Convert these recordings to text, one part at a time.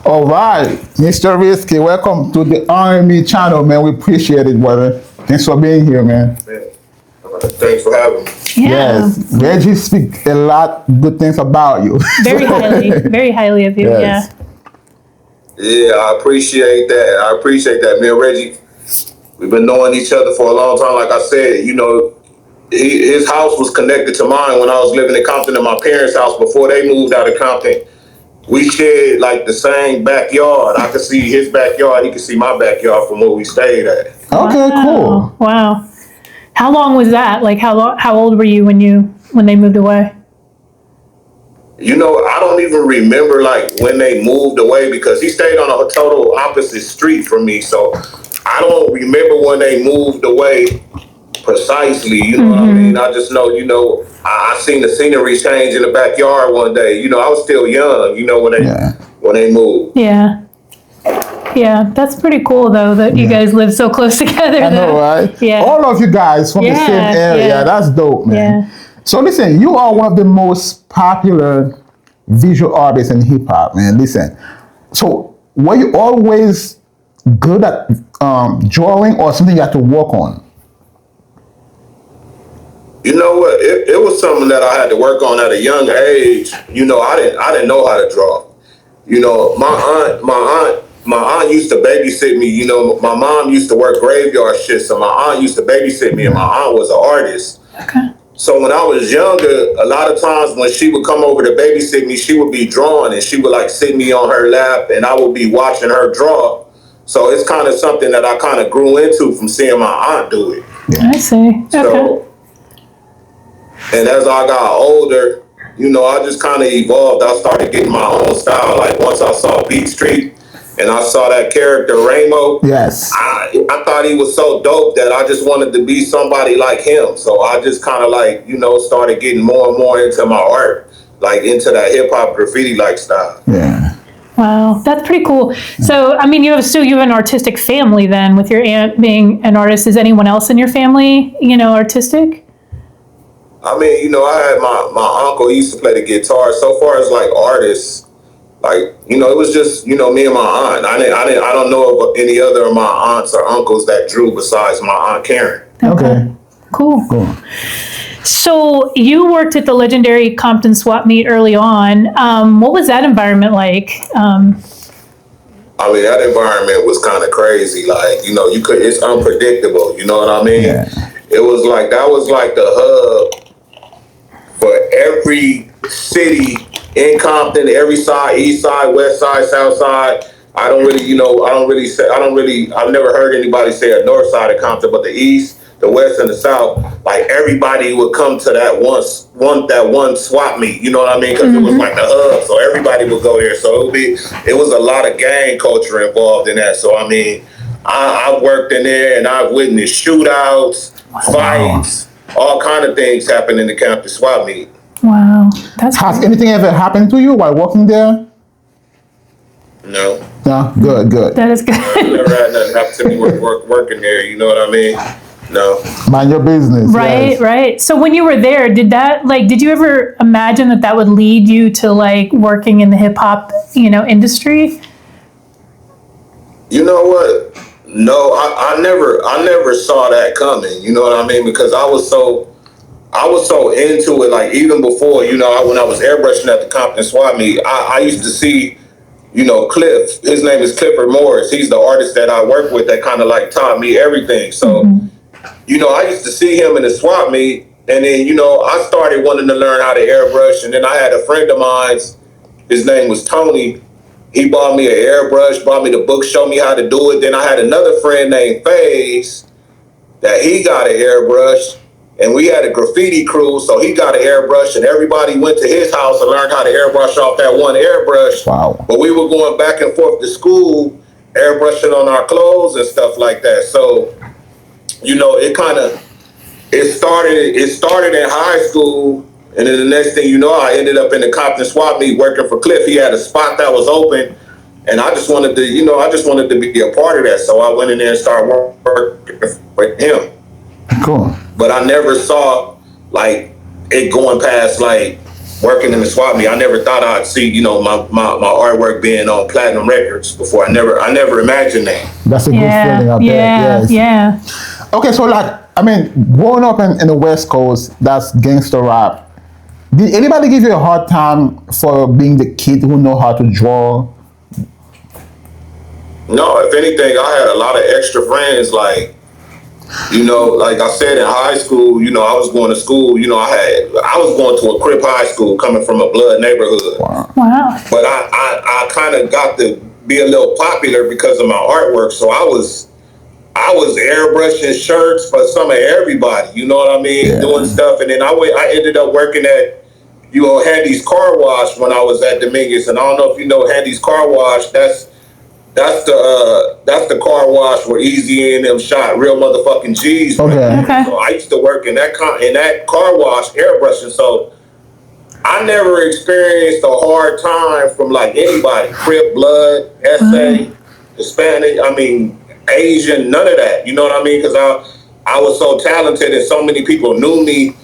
All right, Mr. Riskie, welcome to the Army channel, man. We appreciate it, brother. Thanks for being here, man. Thanks for having me. Yeah. Yes, Reggie speak a lot good things about you. Very highly of you. Yes. Yeah, I appreciate that. Me and Reggie, we've been knowing each other for a long time. Like I said, his house was connected to mine when I was living in Compton in my parents' house before they moved out of Compton. We shared like the same backyard. I could see his backyard. He could see my backyard from where we stayed at. Okay, cool. Wow. How long was that? Like how old were you when they moved away? I don't even remember like when they moved away because he stayed on a total opposite street from me. So I don't remember when they moved away precisely. You know what I mean? I just know, I seen the scenery change in the backyard one day. I was still young, when they moved. Yeah. Yeah, that's pretty cool though that you guys live so close together. I know, right? Yeah. All of you guys from the same area. Yeah. That's dope, man. Yeah. So listen, you are one of the most popular visual artists in hip hop, man. Listen. So were you always good at drawing or something you had to work on? You know what? It was something that I had to work on at a young age. I didn't know how to draw. My aunt used to babysit me. My mom used to work graveyard shifts, so my aunt used to babysit me, and my aunt was an artist. Okay. So when I was younger, a lot of times when she would come over to babysit me, she would be drawing, and she would like sit me on her lap, and I would be watching her draw. So it's kind of something that I kind of grew into from seeing my aunt do it. Yeah. I see. Okay. And as I got older, I just kind of evolved. I started getting my own style. Like once I saw Beat Street and I saw that character Ramo, yes, I thought he was so dope that I just wanted to be somebody like him. So I just kind of like, started getting more and more into my art, like into that hip hop graffiti like style. Yeah. Wow, that's pretty cool. So, I mean, you have an artistic family then, with your aunt being an artist. Is anyone else in your family, artistic? I mean, I had my uncle. He used to play the guitar. So far as like artists, like it was just me and my aunt. I don't know of any other of my aunts or uncles that drew besides my aunt Karen. Okay. Cool. So you worked at the legendary Compton swap meet early on. What was that environment like? I mean, that environment was kind of crazy. Like, it's unpredictable. You know what I mean? Yeah. It was like, that was like the hub for every city in Compton, every side, east side, west side, south side. I've never heard anybody say a north side of Compton, but the east, the west, and the south, like everybody would come to that one swap meet, you know what I mean? Because it was like the hub, so everybody would go there. So it was a lot of gang culture involved in that. So I mean, I worked in there and I've witnessed shootouts, fights, all kind of things happen in the Compton swap meet. Wow, Has anything ever happened to you while working there? No. No, good. That is good. I never had nothing happen to me working there. You know what I mean? No. Mind your business. Right, right. So when you were there, did you ever imagine that would lead you to like working in the hip hop, industry? You know what? No, I never saw that coming. You know what I mean? Because I was so into it. Like even before, when I was airbrushing at the Compton swap meet, I used to see, Cliff. His name is Clifford Morris. He's the artist that I work with that kind of like taught me everything. So, I used to see him in the swap meet, and then I started wanting to learn how to airbrush. And then I had a friend of mine. His name was Tony. He bought me an airbrush, bought me the book, showed me how to do it. Then I had another friend named FaZe that he got an airbrush, and we had a graffiti crew, so he got an airbrush, and everybody went to his house and learned how to airbrush off that one airbrush. Wow. But we were going back and forth to school, airbrushing on our clothes and stuff like that. So, it started in high school. And then the next thing you know, I ended up in the Compton swap meet working for Cliff. He had a spot that was open, and I just wanted to be a part of that. So I went in there and started working with him. Cool. But I never saw like it going past like working in the swap meet, I never thought I'd see, you know, my artwork being on platinum records before. I never imagined that. That's a good feeling out there. Yes. Yeah. Okay, so like, I mean, growing up in the West Coast, that's gangster rap. Did anybody give you a hard time for being the kid who know how to draw? No, if anything, I had a lot of extra friends. Like, you know, like I said, in high school, you know, I was going to school. You know, I was going to a Crip high school, coming from a blood neighborhood. Wow. But I kind of got to be a little popular because of my artwork. So I was airbrushing shirts for some of everybody. You know what I mean? Doing stuff, and then I ended up working at, you know, Handy's Car Wash when I was at Dominguez. And I don't know if you know Handy's Car Wash. That's the car wash where Easy and them shot real motherfucking G's. Okay. So I used to work in that car wash airbrushing. So I never experienced a hard time from like anybody, Crip, Blood, SA, Hispanic. I mean, Asian, none of that. You know what I mean? Because I was so talented and so many people knew me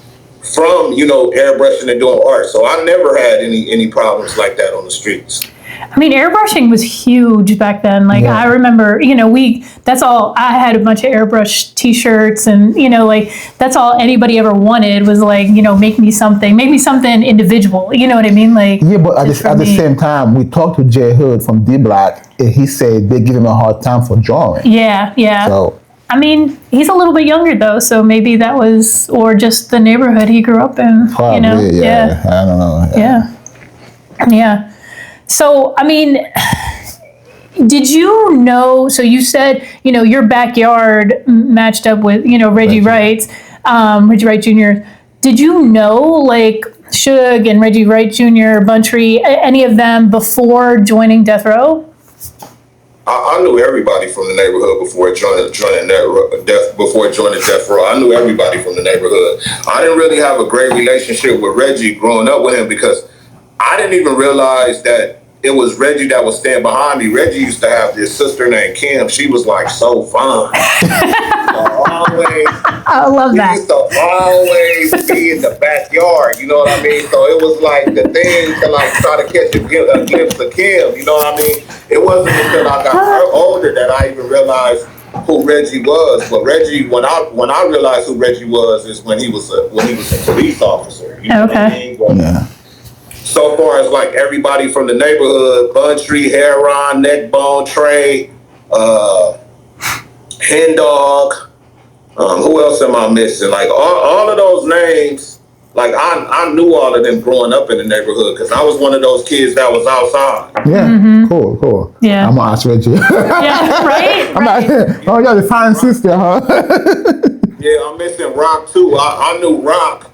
from, you know, airbrushing and doing art. So I never had any problems like that on the streets. I mean, airbrushing was huge back then. Like, I remember, you know, that's all, I had a bunch of airbrush t-shirts and, you know, like, that's all anybody ever wanted was like, you know, make me something individual. You know what I mean? Like, yeah, but at the same time, we talked to Jay Hood from D-Block, and he said they give him a hard time for drawing. Yeah. So, I mean, he's a little bit younger though, so maybe that was, or just the neighborhood he grew up in. Probably, you know? yeah. I don't know. Yeah. So, I mean, did you know, so you said, you know, your backyard matched up with, you know, Reggie Wright Jr. Did you know, like, Suge and Reggie Wright Jr., Buntree, any of them before joining Death Row? I knew everybody from the neighborhood before joining Death Row. I knew everybody from the neighborhood. I didn't really have a great relationship with Reggie growing up with him because I didn't even realize that it was Reggie that was standing behind me. Reggie used to have this sister named Kim. She was like so fun. I love that. She used to always be in the backyard, you know what I mean? So it was like the thing to like try to catch a glimpse of Kim, you know what I mean? It wasn't until I got older that I even realized who Reggie was. But Reggie, when I realized who Reggie was, is when he was a police officer. You know what I mean? But, so far as like everybody from the neighborhood, Buntree, Heron, Neckbone, Trey, Hen Dog, who else am I missing? Like all of those names, like I knew all of them growing up in the neighborhood because I was one of those kids that was outside. Yeah, cool. Yeah. I'm gonna ask Reggie. Yeah, right? I'm like, oh yeah, the fine sister, huh? Yeah, I'm missing Rock too. I knew Rock.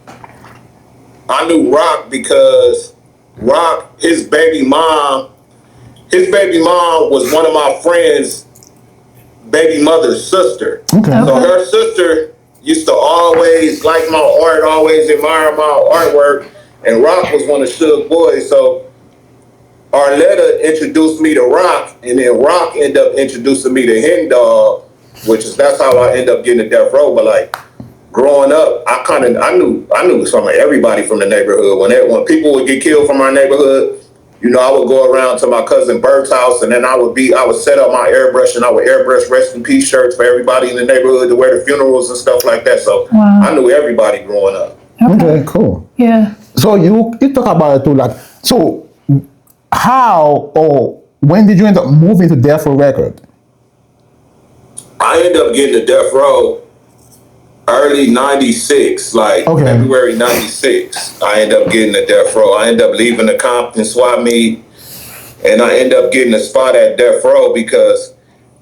I knew Rock because Rock, his baby mom was one of my friend's baby mother's sister. Okay. So her sister used to always like my art, always admire my artwork, and Rock was one of Suge's boys. So Arletta introduced me to Rock, and then Rock ended up introducing me to Hen Dog, that's how I ended up getting to Death Row. But like, growing up, I knew some of everybody from the neighborhood. When people would get killed from our neighborhood, you know, I would go around to my cousin Bert's house, and then I would set up my airbrush, and I would airbrush rest in peace shirts for everybody in the neighborhood to wear the funerals and stuff like that. So I knew everybody growing up. Okay, cool. Yeah. So you talk about it too, like, so how or when did you end up moving to Death Row Record? I ended up getting to Death Row early 96, like February 96, I ended up getting to Death Row. I ended up leaving the Compton swap meet, and I ended up getting a spot at Death Row because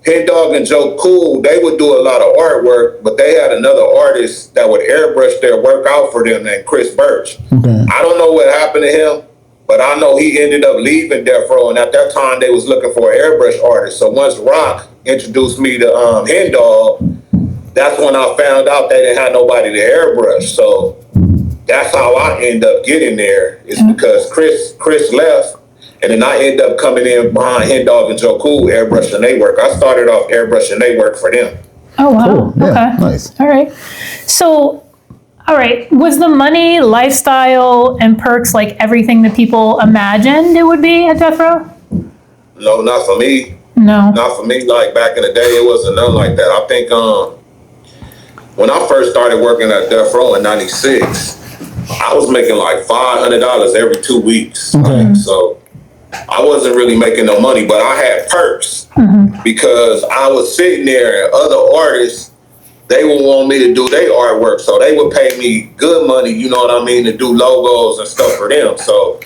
Hen Dog and Joe Cool, they would do a lot of artwork, but they had another artist that would airbrush their work out for them named Chris Birch. I don't know what happened to him, but I know he ended up leaving Death Row, and at that time they was looking for an airbrush artist. So once Rock introduced me to Hen Dog, that's when I found out they didn't have nobody to airbrush. So that's how I end up getting there, is because Chris left, and then I end up coming in behind Hen Dog and Joe Cool airbrushing their work. I started off airbrushing their work for them. Oh, wow. Cool. Yeah, okay. Nice. All right. So All right. Was the money, lifestyle, and perks like everything that people imagined it would be at Death Row? No, not for me. No. Not for me. Like back in the day, it wasn't nothing like that. I think when I first started working at Death Row in '96, I was making like $500 every 2 weeks. Like, so I wasn't really making no money, but I had perks because I was sitting there and other artists, they would want me to do their artwork. So they would pay me good money, you know what I mean, to do logos and stuff for them. So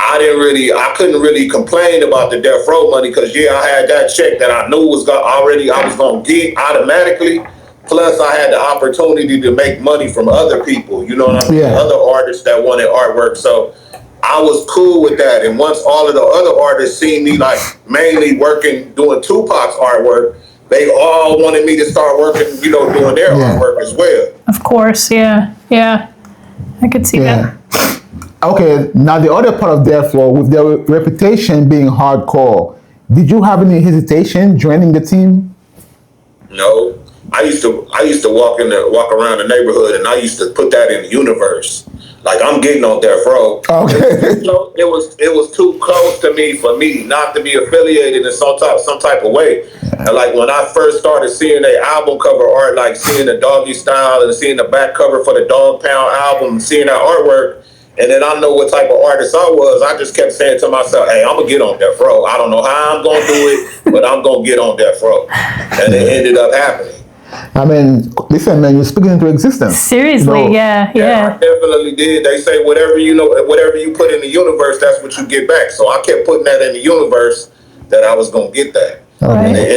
I couldn't really complain about the Death Row money because I had that check that I knew I was going to get automatically. Plus, I had the opportunity to make money from other people, you know what I mean? Yeah. Other artists that wanted artwork. So I was cool with that. And once all of the other artists seen me like mainly working, doing Tupac's artwork, they all wanted me to start working, doing their artwork as well. Of course, yeah. I could see that. Okay, now the other part of Death Row, with their reputation being hardcore, did you have any hesitation joining the team? No. I used to walk around the neighborhood, and I used to put that in the universe. Like, I'm getting on Death Row. Okay. It was too close to me for me not to be affiliated in some type of way. And like when I first started seeing their album cover art, like seeing the Doggy Style and seeing the back cover for the Dog Pound album, seeing that artwork, and then I know what type of artist I was, I just kept saying to myself, hey, I'm going to get on Death Row. I don't know how I'm going to do it, but I'm going to get on Death Row. And it ended up happening. I mean, listen, man, you're speaking into existence. Seriously, yeah. I definitely did. They say whatever you put in the universe, that's what you get back. So I kept putting that in the universe that I was going to get that. Okay. And it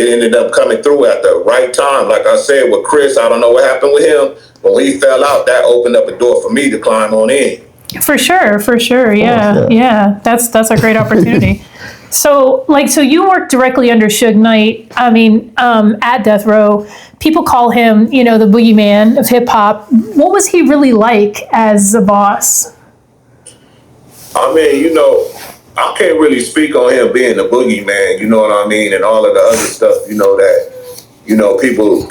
ended up coming through at the right time. Like I said, with Chris, I don't know what happened with him, but when he fell out, that opened up a door for me to climb on in. For sure. Yeah. That's a great opportunity. So you work directly under Suge Knight. I mean, at Death Row, people call him, the boogeyman of hip hop. What was he really like as a boss? I mean, I can't really speak on him being the boogeyman, you know what I mean, and all of the other stuff, that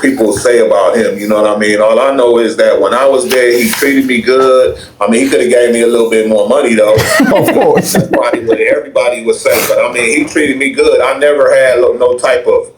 people say about him, you know what I mean? All I know is that when I was there, he treated me good. I mean, he could have gave me a little bit more money, though. Of course. That's probably what everybody would say. But, I mean, he treated me good. I never had no type of,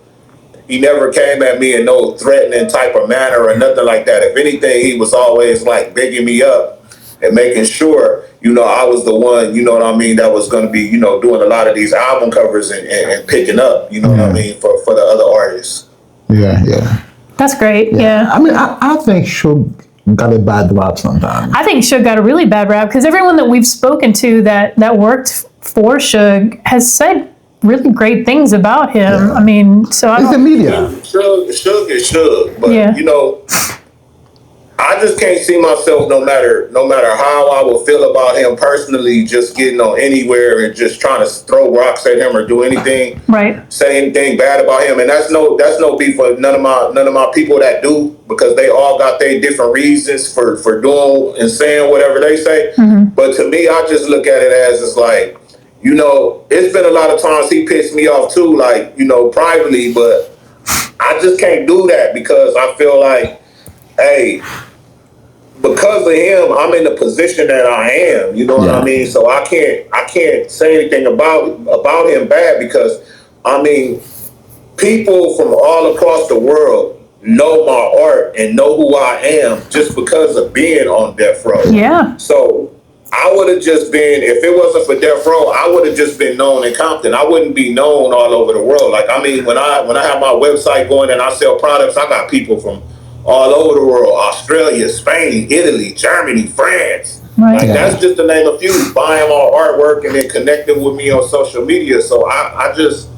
he never came at me in no threatening type of manner or nothing like that. If anything, he was always, like, bigging me up and making sure, I was the one, you know what I mean, that was going to be, doing a lot of these album covers and picking up, you know what I mean, for the other artists. Yeah. That's great. Yeah. I mean, I think Suge got a bad rap sometimes. I think Suge got a really bad rap because everyone that we've spoken to that worked for Suge has said really great things about him. Yeah. I mean, so it's the media. Suge is Suge, but I just can't see myself no matter how I will feel about him personally, just getting on anywhere and just trying to throw rocks at him or do anything, say anything bad about him. And that's no beef for none of my people that do, because they all got their different reasons for doing and saying whatever they say. Mm-hmm. But to me, I just look at it as it's like, it's been a lot of times he pissed me off too, like, privately, but I just can't do that because I feel like, hey, because of him, I'm in the position that I am. You know what I mean? So I can't say anything about him bad because, I mean, people from all across the world know my art and know who I am just because of being on Death Row. Yeah. So I would have just been, if it wasn't for Death Row, I would have just been known in Compton. I wouldn't be known all over the world. Like, I mean, when I have my website going and I sell products, I got people from all over the world: Australia, Spain, Italy, Germany, France. Right. Like, that's just to name a few, buying my artwork and then connecting with me on social media. So I just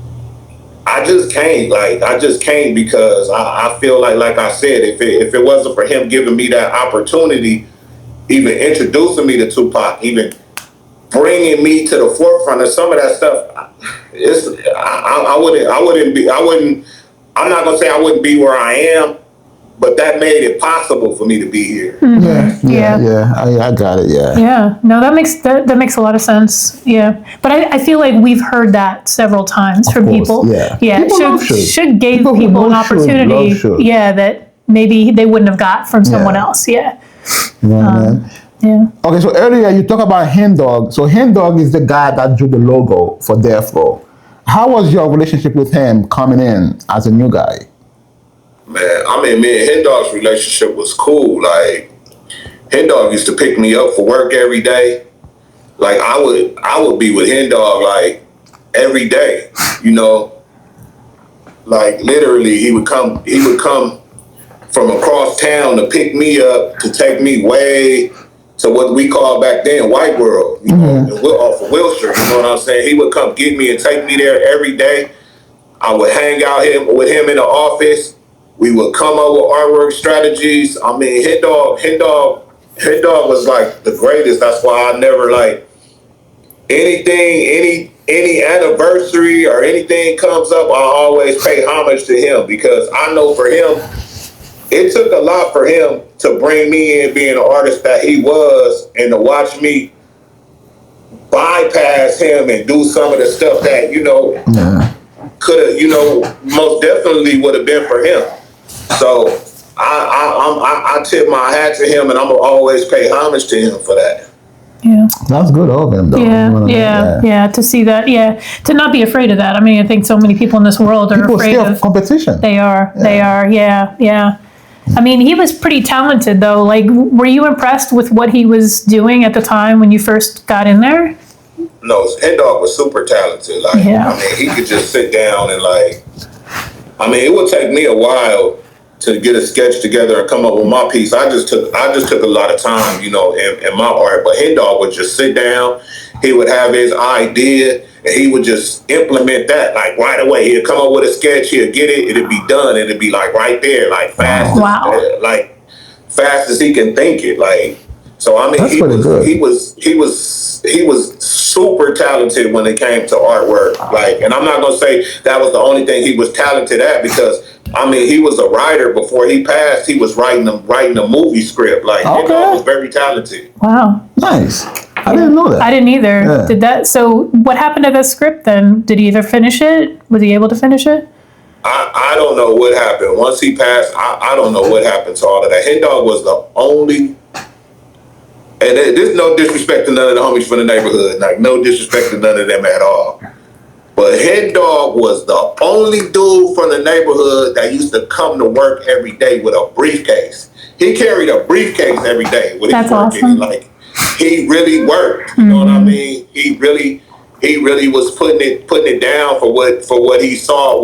can't, because I feel like I said, if it wasn't for him giving me that opportunity, even introducing me to Tupac, even bringing me to the forefront of some of that stuff, I'm not gonna say I wouldn't be where I am, but that made it possible for me to be here. Mm-hmm. Yeah. I got it. Yeah. Yeah. No, that makes a lot of sense. Yeah. But I feel like we've heard that several times from people. Yeah. Suge gave people an opportunity. Yeah, that maybe they wouldn't have got from someone else. Yeah. You know what I mean? Yeah. Okay, so earlier you talk about Hen Dog. So Hen Dog is the guy that drew the logo for Death Row. How was your relationship with him coming in as a new guy? Man, I mean, me and Hen Dog's relationship was cool. Like, Hen Dog used to pick me up for work every day. Like, I would be with Hen Dog like every day, you know. Like, literally, he would come from across town to pick me up, to take me way to what we called back then White World, you know, and off of Wilshire, you know what I'm saying? He would come get me and take me there every day. I would hang out with him in the office. We would come up with artwork strategies. I mean, Hen Dog was like the greatest. That's why I never like any anniversary or anything comes up, I always pay homage to him, because I know for him, it took a lot for him to bring me in being an artist that he was, and to watch me bypass him and do some of the stuff that, you know, could have, you know, most definitely would have been for him. So I tip my hat to him, and I'm gonna always pay homage to him for that. Yeah. That's good of him, though. Yeah. To see that, to not be afraid of that. I mean, I think so many people in this world are afraid of competition. They are. Yeah. I mean, he was pretty talented, though. Like, were you impressed with what he was doing at the time when you first got in there? No, Hen Dog was super talented. Like, I mean, he could just sit down and like, I mean, it would take me a while to get a sketch together and come up with my piece. I just took a lot of time, you know, in my art. But Hen Dog would just sit down. He would have his idea, and he would just implement that like right away. He'd come up with a sketch. He'd get it. It'd be done. It'd be like right there, like fast, fast as he can think it. Like, so I mean, he was super talented when it came to artwork. Like, and I'm not gonna say that was the only thing he was talented at, because I mean, he was a writer before he passed. He was writing a movie script. Like, Hen Dog was very talented. Wow. Nice. I didn't know that. I didn't either. Yeah. Did that? So what happened to that script then? Did he either finish it? Was he able to finish it? I don't know what happened. Once he passed, I don't know what happened to all of that. Hen Dog was the only, and there's no disrespect to none of the homies from the neighborhood. Like, no disrespect to none of them at all. But Hen Dog was the only dude from the neighborhood that used to come to work every day with a briefcase. He carried a briefcase every day with his work. Awesome. Like, he really worked. You know what I mean? He really was putting it down for what he saw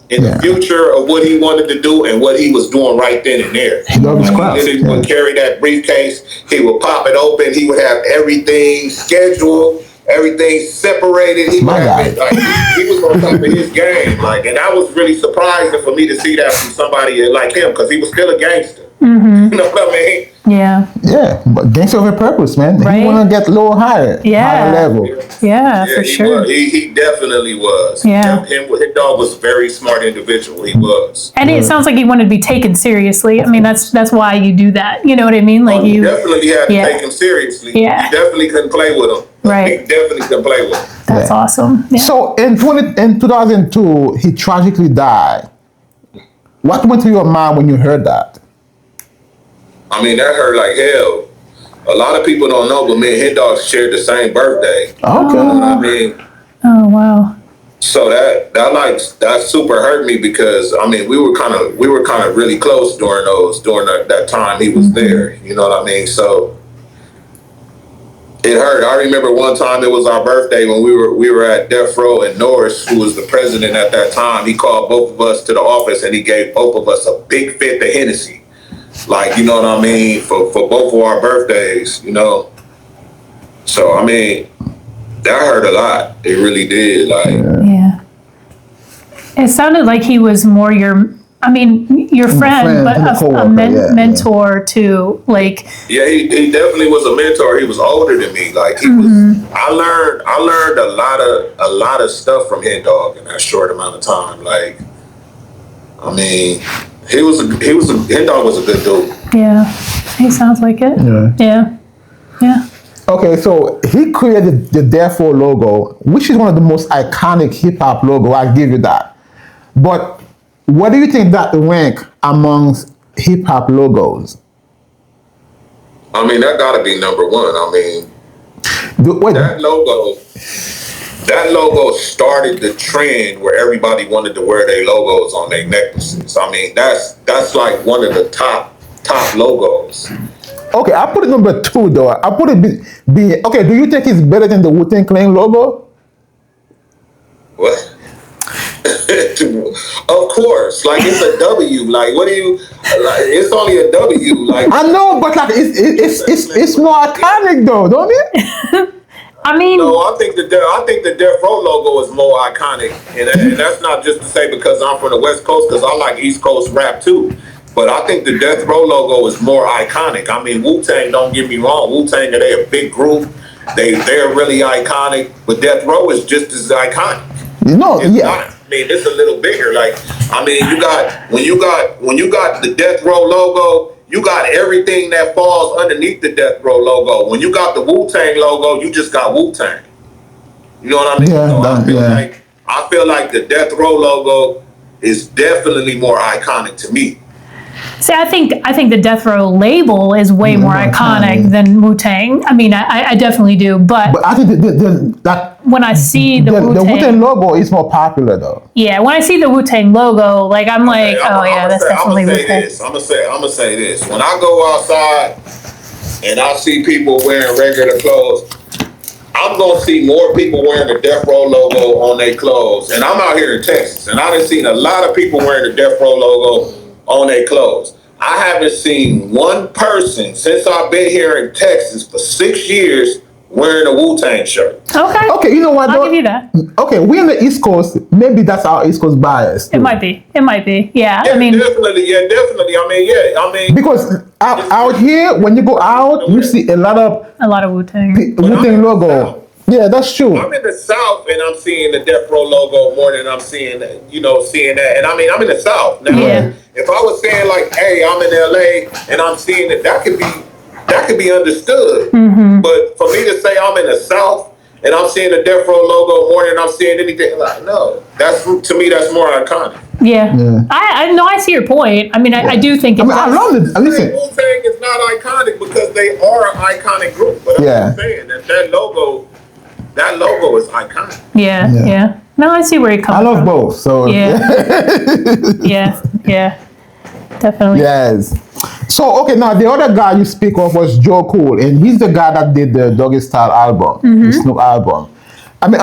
in the future of what he wanted to do and what he was doing right then and there. He loved his craft. He would carry that briefcase. He would pop it open. He would have everything scheduled. Everything separated. He would have it, like, he was on top of his game. Like, and that was really surprising for me to see that from somebody like him, because he was still a gangster. You know what I mean? Yeah. Yeah, but gangster with a purpose, man. Right? He want to get a little higher, higher level. Yeah, for sure. He definitely was. Yeah. His dog was a very smart individual. He was. And it sounds like he wanted to be taken seriously. I mean, that's why you do that. You know what I mean? Like, you definitely had to take him seriously. Yeah. You definitely couldn't play with him. Right. He definitely couldn't play with him. That's awesome. Yeah. So in 2002, he tragically died. What went through your mind when you heard that? I mean, that hurt like hell. A lot of people don't know, but me and Hen Dog shared the same birthday. Okay. You know what I mean? Oh, wow. So that super hurt me, because I mean, we were kind of really close during that time he was there. You know what I mean? So it hurt. I remember one time, it was our birthday when we were at Death Row, and Norris, who was the president at that time, he called both of us to the office and he gave both of us a big fifth of Hennessy. Like, you know what I mean, for both of our birthdays, you know. So I mean, that hurt a lot. It really did. Like, yeah. It sounded like he was more your friend, but a mentor too. Like, yeah, he definitely was a mentor. He was older than me. Like, he was. I learned a lot of stuff from Hen Dog in that short amount of time. Like, I mean, Hen Dog was a good dude. Yeah, he sounds like it. Yeah. Okay, so he created the Death Row logo, which is one of the most iconic hip hop logo. I give you that. But what do you think that rank amongst hip hop logos? I mean, that gotta be number one. I mean, that logo started the trend where everybody wanted to wear their logos on their necklaces. I mean, that's like one of the top logos. Okay, I put it number 2 though. I put it okay. Do you think it's better than the Wu-Tang Clan logo? What? Of course, like it's a W. Like, what do you? Like, it's only a W. Like, I know, but like it's more iconic though, don't it? I mean, no, I think the Death Row logo is more iconic, and that's not just to say because I'm from the West Coast, because I like East Coast rap too. But I think the Death Row logo is more iconic. I mean, Wu-Tang, don't get me wrong, Wu-Tang, they're a big group. They're really iconic, but Death Row is just as iconic. I mean, it's a little bigger. Like, I mean, when you got the Death Row logo, you got everything that falls underneath the Death Row logo. When you got the Wu-Tang logo, you just got Wu-Tang. You know what I mean? Yeah, so I feel like the Death Row logo is definitely more iconic to me. See, I think the Death Row label is way more iconic than Wu-Tang. I mean, I definitely do, but I think that when I see the Wu-Tang logo is more popular though. Yeah, when I see the Wu-Tang logo, like I'm like, that's definitely Wu-Tang. I'm gonna say this. When I go outside and I see people wearing regular clothes, I'm gonna see more people wearing the Death Row logo on their clothes. And I'm out here in Texas, and I done seen a lot of people wearing the Death Row logo on their clothes. I haven't seen one person since I've been here in Texas for 6 years wearing a Wu-Tang shirt. Okay, you know what? I'll give you that. Okay, we're in the East Coast. Maybe that's our East Coast bias. It might be. Yeah, I mean, definitely. I mean, because out here, when you go out, you see a lot of Wu-Tang logo. Yeah, that's true. I'm in the South and I'm seeing the Death Row logo more than I'm seeing that. And I mean, I'm in the South now. Yeah. If I was saying like, hey, I'm in LA and I'm seeing it, that could be understood. Mm-hmm. But for me to say I'm in the South and I'm seeing the Death Row logo more than I'm seeing anything, like, no, to me that's more iconic. Yeah. I know. I see your point. I mean, I do think. I love it. Listen, Wu-Tang is not iconic because they are an iconic group. But I'm saying that logo. That logo is iconic. Yeah. No, I see where you're coming from. I love both. So yeah, definitely. Yes. So okay, now the other guy you speak of was Joe Cool, and he's the guy that did the Doggy Style album, the Snoop album. I mean,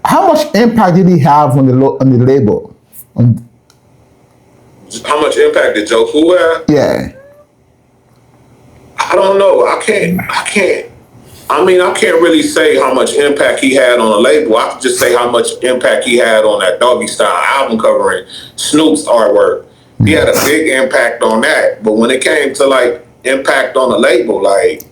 how much impact did he have on the label? How much impact did Joe Cool have? Yeah. I don't know. I can't. I mean, I can't really say how much impact he had on the label. I can just say how much impact he had on that Doggy Style album covering Snoop's artwork. He had a big impact on that. But when it came to like impact on the label, like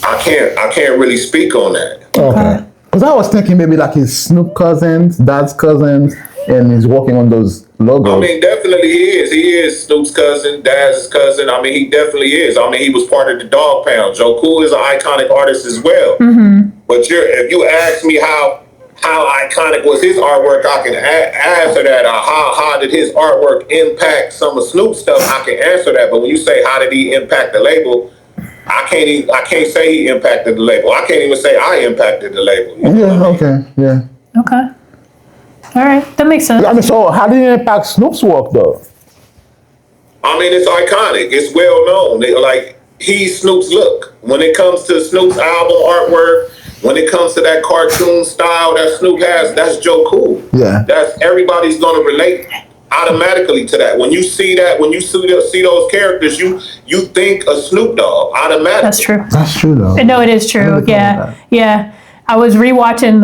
I can't really speak on that. Okay. Because I was thinking maybe like his Snoop cousins, dad's cousins, and he's working on those logos. I mean, definitely he is. He is Snoop's cousin, Dad's cousin. I mean, he definitely is. I mean, he was part of the Dog Pound. Joe Cool is an iconic artist as well. Mm-hmm. But if you ask me how iconic was his artwork, I can answer that. How did his artwork impact some of Snoop's stuff? I can answer that. But when you say how did he impact the label, I can't say he impacted the label. I can't even say I impacted the label. You know what I mean? Okay. All right, that makes sense. I mean, so how did it impact Snoop's work, though? I mean, it's iconic. It's well known. He's Snoop's look. When it comes to Snoop's album artwork, when it comes to that cartoon style that Snoop has, that's Joe Cool. Yeah. Everybody's going to relate automatically to that. When you see that, when you see those characters, you think of Snoop Dogg automatically. That's true. That's true, though. No, it is true. Yeah. I was rewatching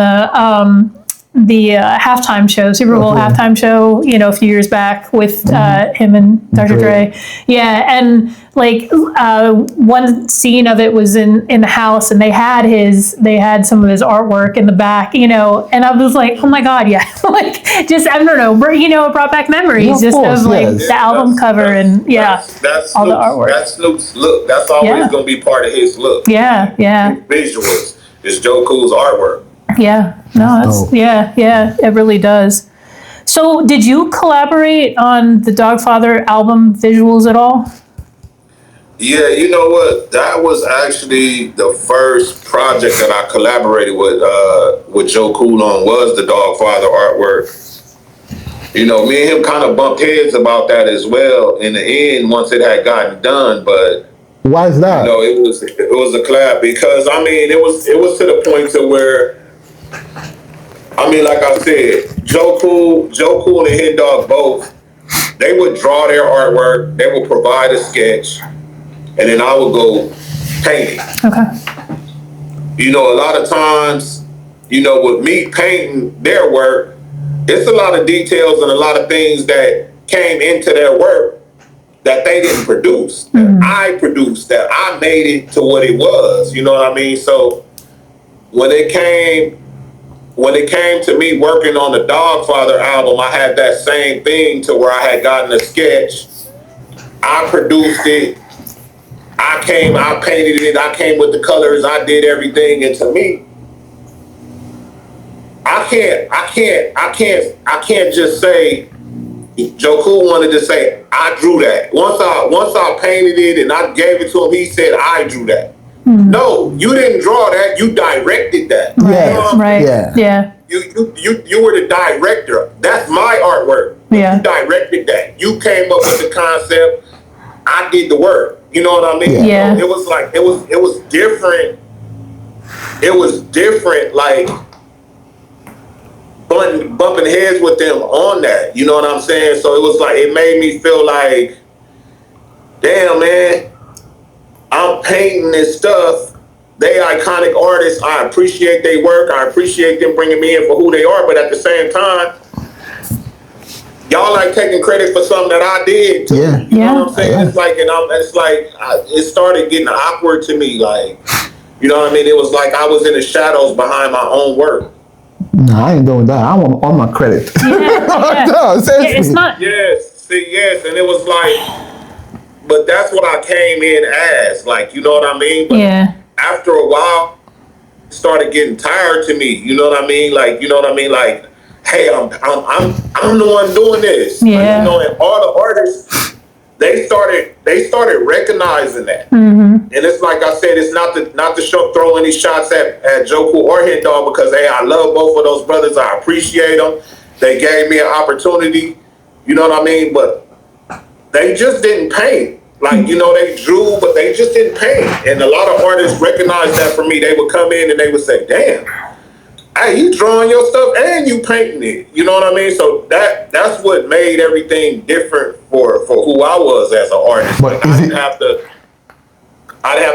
the halftime show, Super Bowl halftime show, a few years back with him and Dr. Dre. Yeah, and like one scene of it was in the house, and they had some of his artwork in the back, and I was like, oh my God, yeah, like just I don't know, it brought back memories of the album cover and that's all the artwork. That's Snoop's look. That's always going to be part of his look. Yeah. Visuals is Joe Cool's artwork. Yeah, no, that's it really does. So, did you collaborate on the Dogfather album visuals at all? Yeah, you know what? That was actually the first project that I collaborated with Joe Cool on, was the Dogfather artwork. You know, me and him kind of bumped heads about that as well in the end once it had gotten done. But Why is you that? know, it was a collab because I mean it was to the point to where, I mean, like I said, Joe Cool and Hen Dog both, they would draw their artwork, they would provide a sketch, and then I would go paint it. Okay. You know, a lot of times, you know, with me painting their work, it's a lot of details and a lot of things that came into their work that they didn't produce, that I produced, that I made it to what it was. You know what I mean? So when it came to me working on the Dogfather album, I had that same thing to where I had gotten a sketch, I produced it, I painted it, I came with the colors, I did everything, and to me, I can't just say Joe Cool wanted to say I drew that. Once I painted it and I gave it to him, he said I drew that. No, you didn't draw that. You directed that. Yeah, Right. Yeah. Yeah. You were the director. That's my artwork. Yeah. You directed that. You came up with the concept. I did the work. You know what I mean? Yeah. So it was like it was different. It was different, like bumping heads with them on that. You know what I'm saying? So it was like, it made me feel like, damn, man, I'm painting this stuff. They iconic artists. I appreciate their work. I appreciate them bringing me in for who they are. But at the same time, y'all like taking credit for something that I did too. Yeah. You know what I'm saying? Yeah. It's like, it started getting awkward to me. Like, you know what I mean? It was like I was in the shadows behind my own work. No, I ain't doing that. I want all my credit. Yeah. No, seriously. It's not. Yes, and it was like, but that's what I came in as, like, you know what I mean? But after a while, it started getting tired to me. You know what I mean? Like, you know what I mean? Like, hey, I'm the one doing this. Yeah. Like, you know, and all the artists, they started recognizing that. And it's like I said, it's not to throw any shots at Joe Cool or Hen Dog, because hey, I love both of those brothers. I appreciate them. They gave me an opportunity. You know what I mean? But they just didn't paint. Like, you know, they drew, but they just didn't paint. And a lot of artists recognized that from me. They would come in and they would say, damn, hey, you drawing your stuff and you painting it. You know what I mean? So that's what made everything different for who I was as an artist. But I didn't have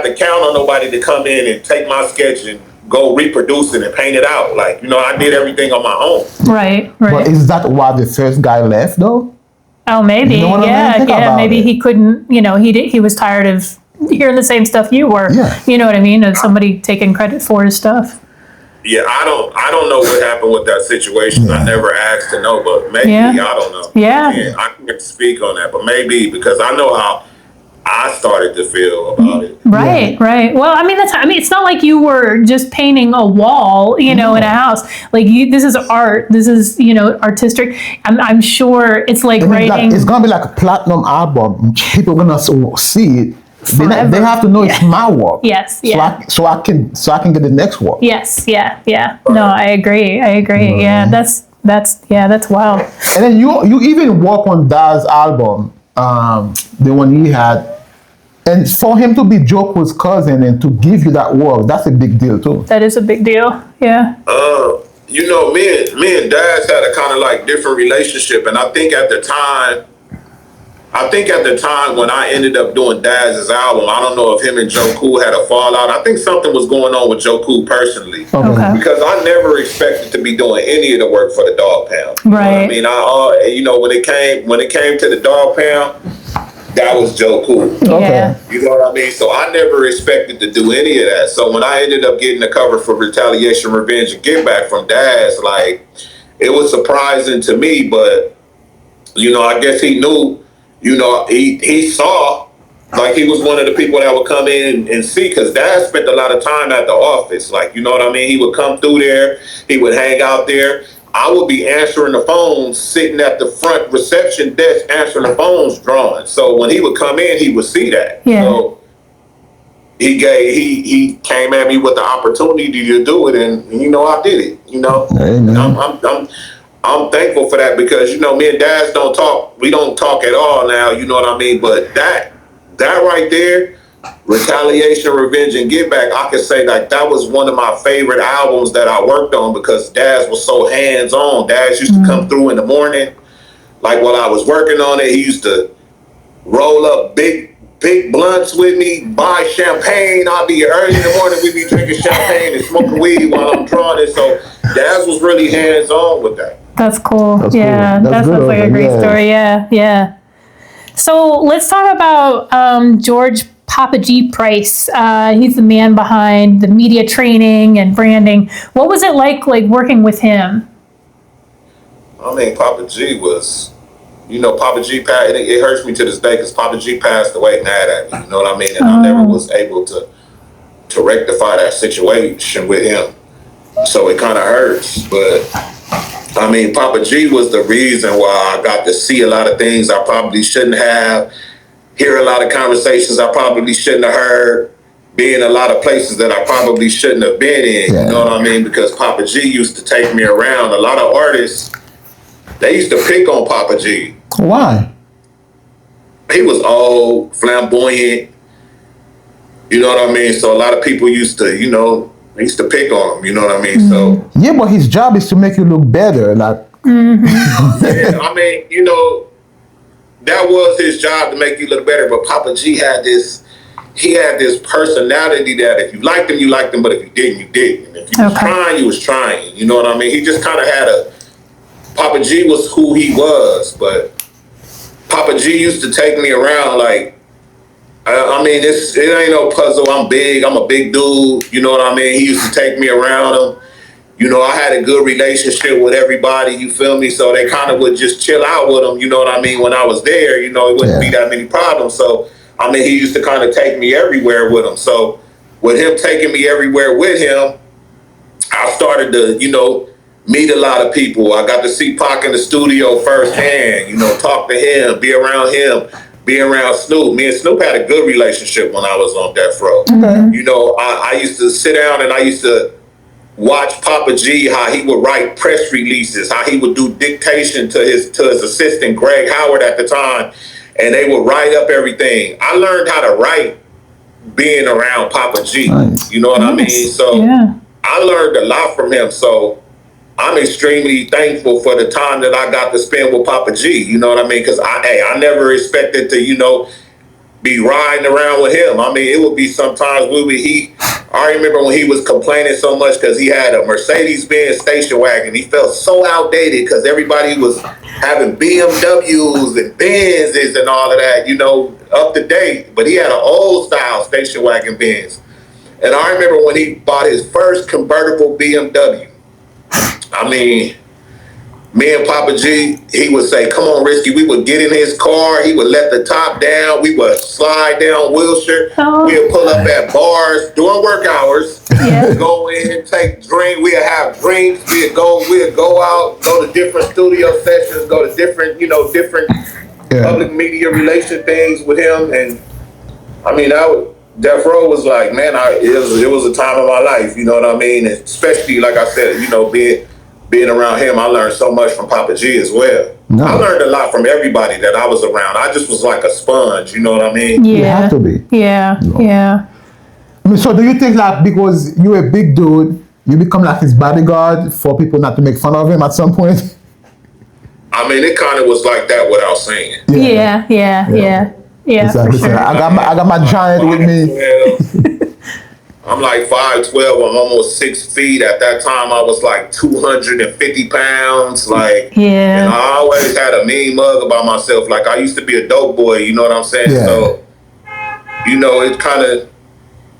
to count on nobody to come in and take my sketch and go reproduce it and paint it out. Like, you know, I did everything on my own. Right. But is that why the first guy left though? Oh, maybe. You know what I mean? Think about Maybe it. he couldn't. You know, he was tired of hearing the same stuff you were. Yeah. You know what I mean? Of somebody taking credit for his stuff. Yeah, I don't know what happened with that situation. I never asked to know, but maybe, I don't know. Yeah. I can't speak on that, but maybe, because I know how I started to feel about it. Right. Well, I mean, it's not like you were just painting a wall, you know, in a house. Like, this is art. This is, you know, artistic. I'm sure it's like writing. It's gonna be like a platinum album. People are gonna see it. They have to know it's my work. Yes. So I can get the next work. Yes. Yeah. No, I agree. Yeah. That's wild. And then you even work on Daz's album, the one he had. And for him to be Joe Cool's cousin and to give you that work, that's a big deal too. That is a big deal. Yeah. You know, me and Daz had a kind of like different relationship, and I think at the time when I ended up doing Daz's album, I don't know if him and Joe Cool had a fallout. I think something was going on with Joe Cool personally. Okay. Because I never expected to be doing any of the work for the Dog Pound. You know what I mean, you know, when it came to the Dog Pound, that was Joe Cool. Yeah. You know what I mean? So I never expected to do any of that. So when I ended up getting the cover for Retaliation, Revenge, and Get Back from Daz, like, it was surprising to me, but, you know, I guess he knew, you know, he saw, like, he was one of the people that would come in and see, because Daz spent a lot of time at the office. Like, you know what I mean? He would come through there. He would hang out there. I would be answering the phones, sitting at the front reception desk, answering the phones, drawing. So when he would come in, he would see that. Yeah. So he came at me with the opportunity to do it, and I did it. And I'm thankful for that, because me and Daz don't talk. We don't talk at all now. You know what I mean? But that right there, Retaliation, Revenge, and Get Back, I could say that was one of my favorite albums that I worked on, because Daz was so hands-on. Daz used to come through in the morning, like while I was working on it. He used to roll up big blunts with me, buy champagne. I'll be early in the morning, we'd be drinking champagne and smoking weed while I'm drawing it. So Daz was really hands-on with that. That's cool. That sounds like a great story. Yeah. So let's talk about George Papa G. Price. He's the man behind the media training and branding. What was it like working with him? I mean, Papa G was, Papa G passed. It hurts me to this day, because Papa G passed away mad at me. You know what I mean? And I never was able to rectify that situation with him. So it kind of hurts. But I mean, Papa G was the reason why I got to see a lot of things I probably shouldn't have, hear a lot of conversations I probably shouldn't have heard, be in a lot of places that I probably shouldn't have been in. You know what I mean? Because Papa G used to take me around. A lot of artists, they used to pick on Papa G. Why? He was old, flamboyant. You know what I mean? So a lot of people used to, pick on him. You know what I mean? So yeah, but his job is to make you look better. Like, yeah, I mean, that was his job, to make you look better. But Papa G had this personality that if you liked him, you liked him. But if you didn't, you didn't. And if you was trying, you was trying. You know what I mean? He just kind of had Papa G was who he was. But Papa G used to take me around like, I mean, it ain't no puzzle. I'm big. I'm a big dude. You know what I mean? He used to take me around him. I had a good relationship with everybody, you feel me? So they kind of would just chill out with him, you know what I mean? When I was there, it wouldn't be that many problems. So, I mean, he used to kind of take me everywhere with him. So with him taking me everywhere with him, I started to, meet a lot of people. I got to see Pac in the studio firsthand, talk to him, be around him, be around Snoop. Me and Snoop had a good relationship when I was on Death Row. I used to sit down and I used to watch Papa G, how he would write press releases, how he would do dictation to his assistant, Greg Howard at the time, and they would write up everything. I learned how to write being around Papa G. Nice. You know what I mean? So I learned a lot from him. So I'm extremely thankful for the time that I got to spend with Papa G. You know what I mean? Because I never expected to, be riding around with him. I mean, it would be sometimes I remember when he was complaining so much because he had a Mercedes-Benz station wagon. He felt so outdated because everybody was having BMWs and Benzes and all of that, up to date. But he had an old style station wagon Benz. And I remember when he bought his first convertible BMW. I mean, me and Papa G, he would say, "Come on, Riskie." We would get in his car. He would let the top down. We would slide down Wilshire. We would pull up at bars during work hours. Go in, take drink. We'd have drinks. We'd go out, go to different studio sessions, go to different public media relation things with him. And I mean, Death Row was like, man, it was a time of my life. You know what I mean? And especially, like I said, being around him, I learned so much from Papa G as well. I learned a lot from everybody that I was around. I just was like a sponge, you know what I mean? You have to be. Yeah. I mean, so do you think that because you're a big dude, you become like his bodyguard for people not to make fun of him at some point? I mean, it kind of was like that without saying. Yeah, exactly. For sure. I got my giant with me. I'm like 5'12", I'm almost 6 feet. At that time, I was like 250 pounds. And I always had a mean mug about myself. Like, I used to be a dope boy, you know what I'm saying? Yeah. So, it kind of,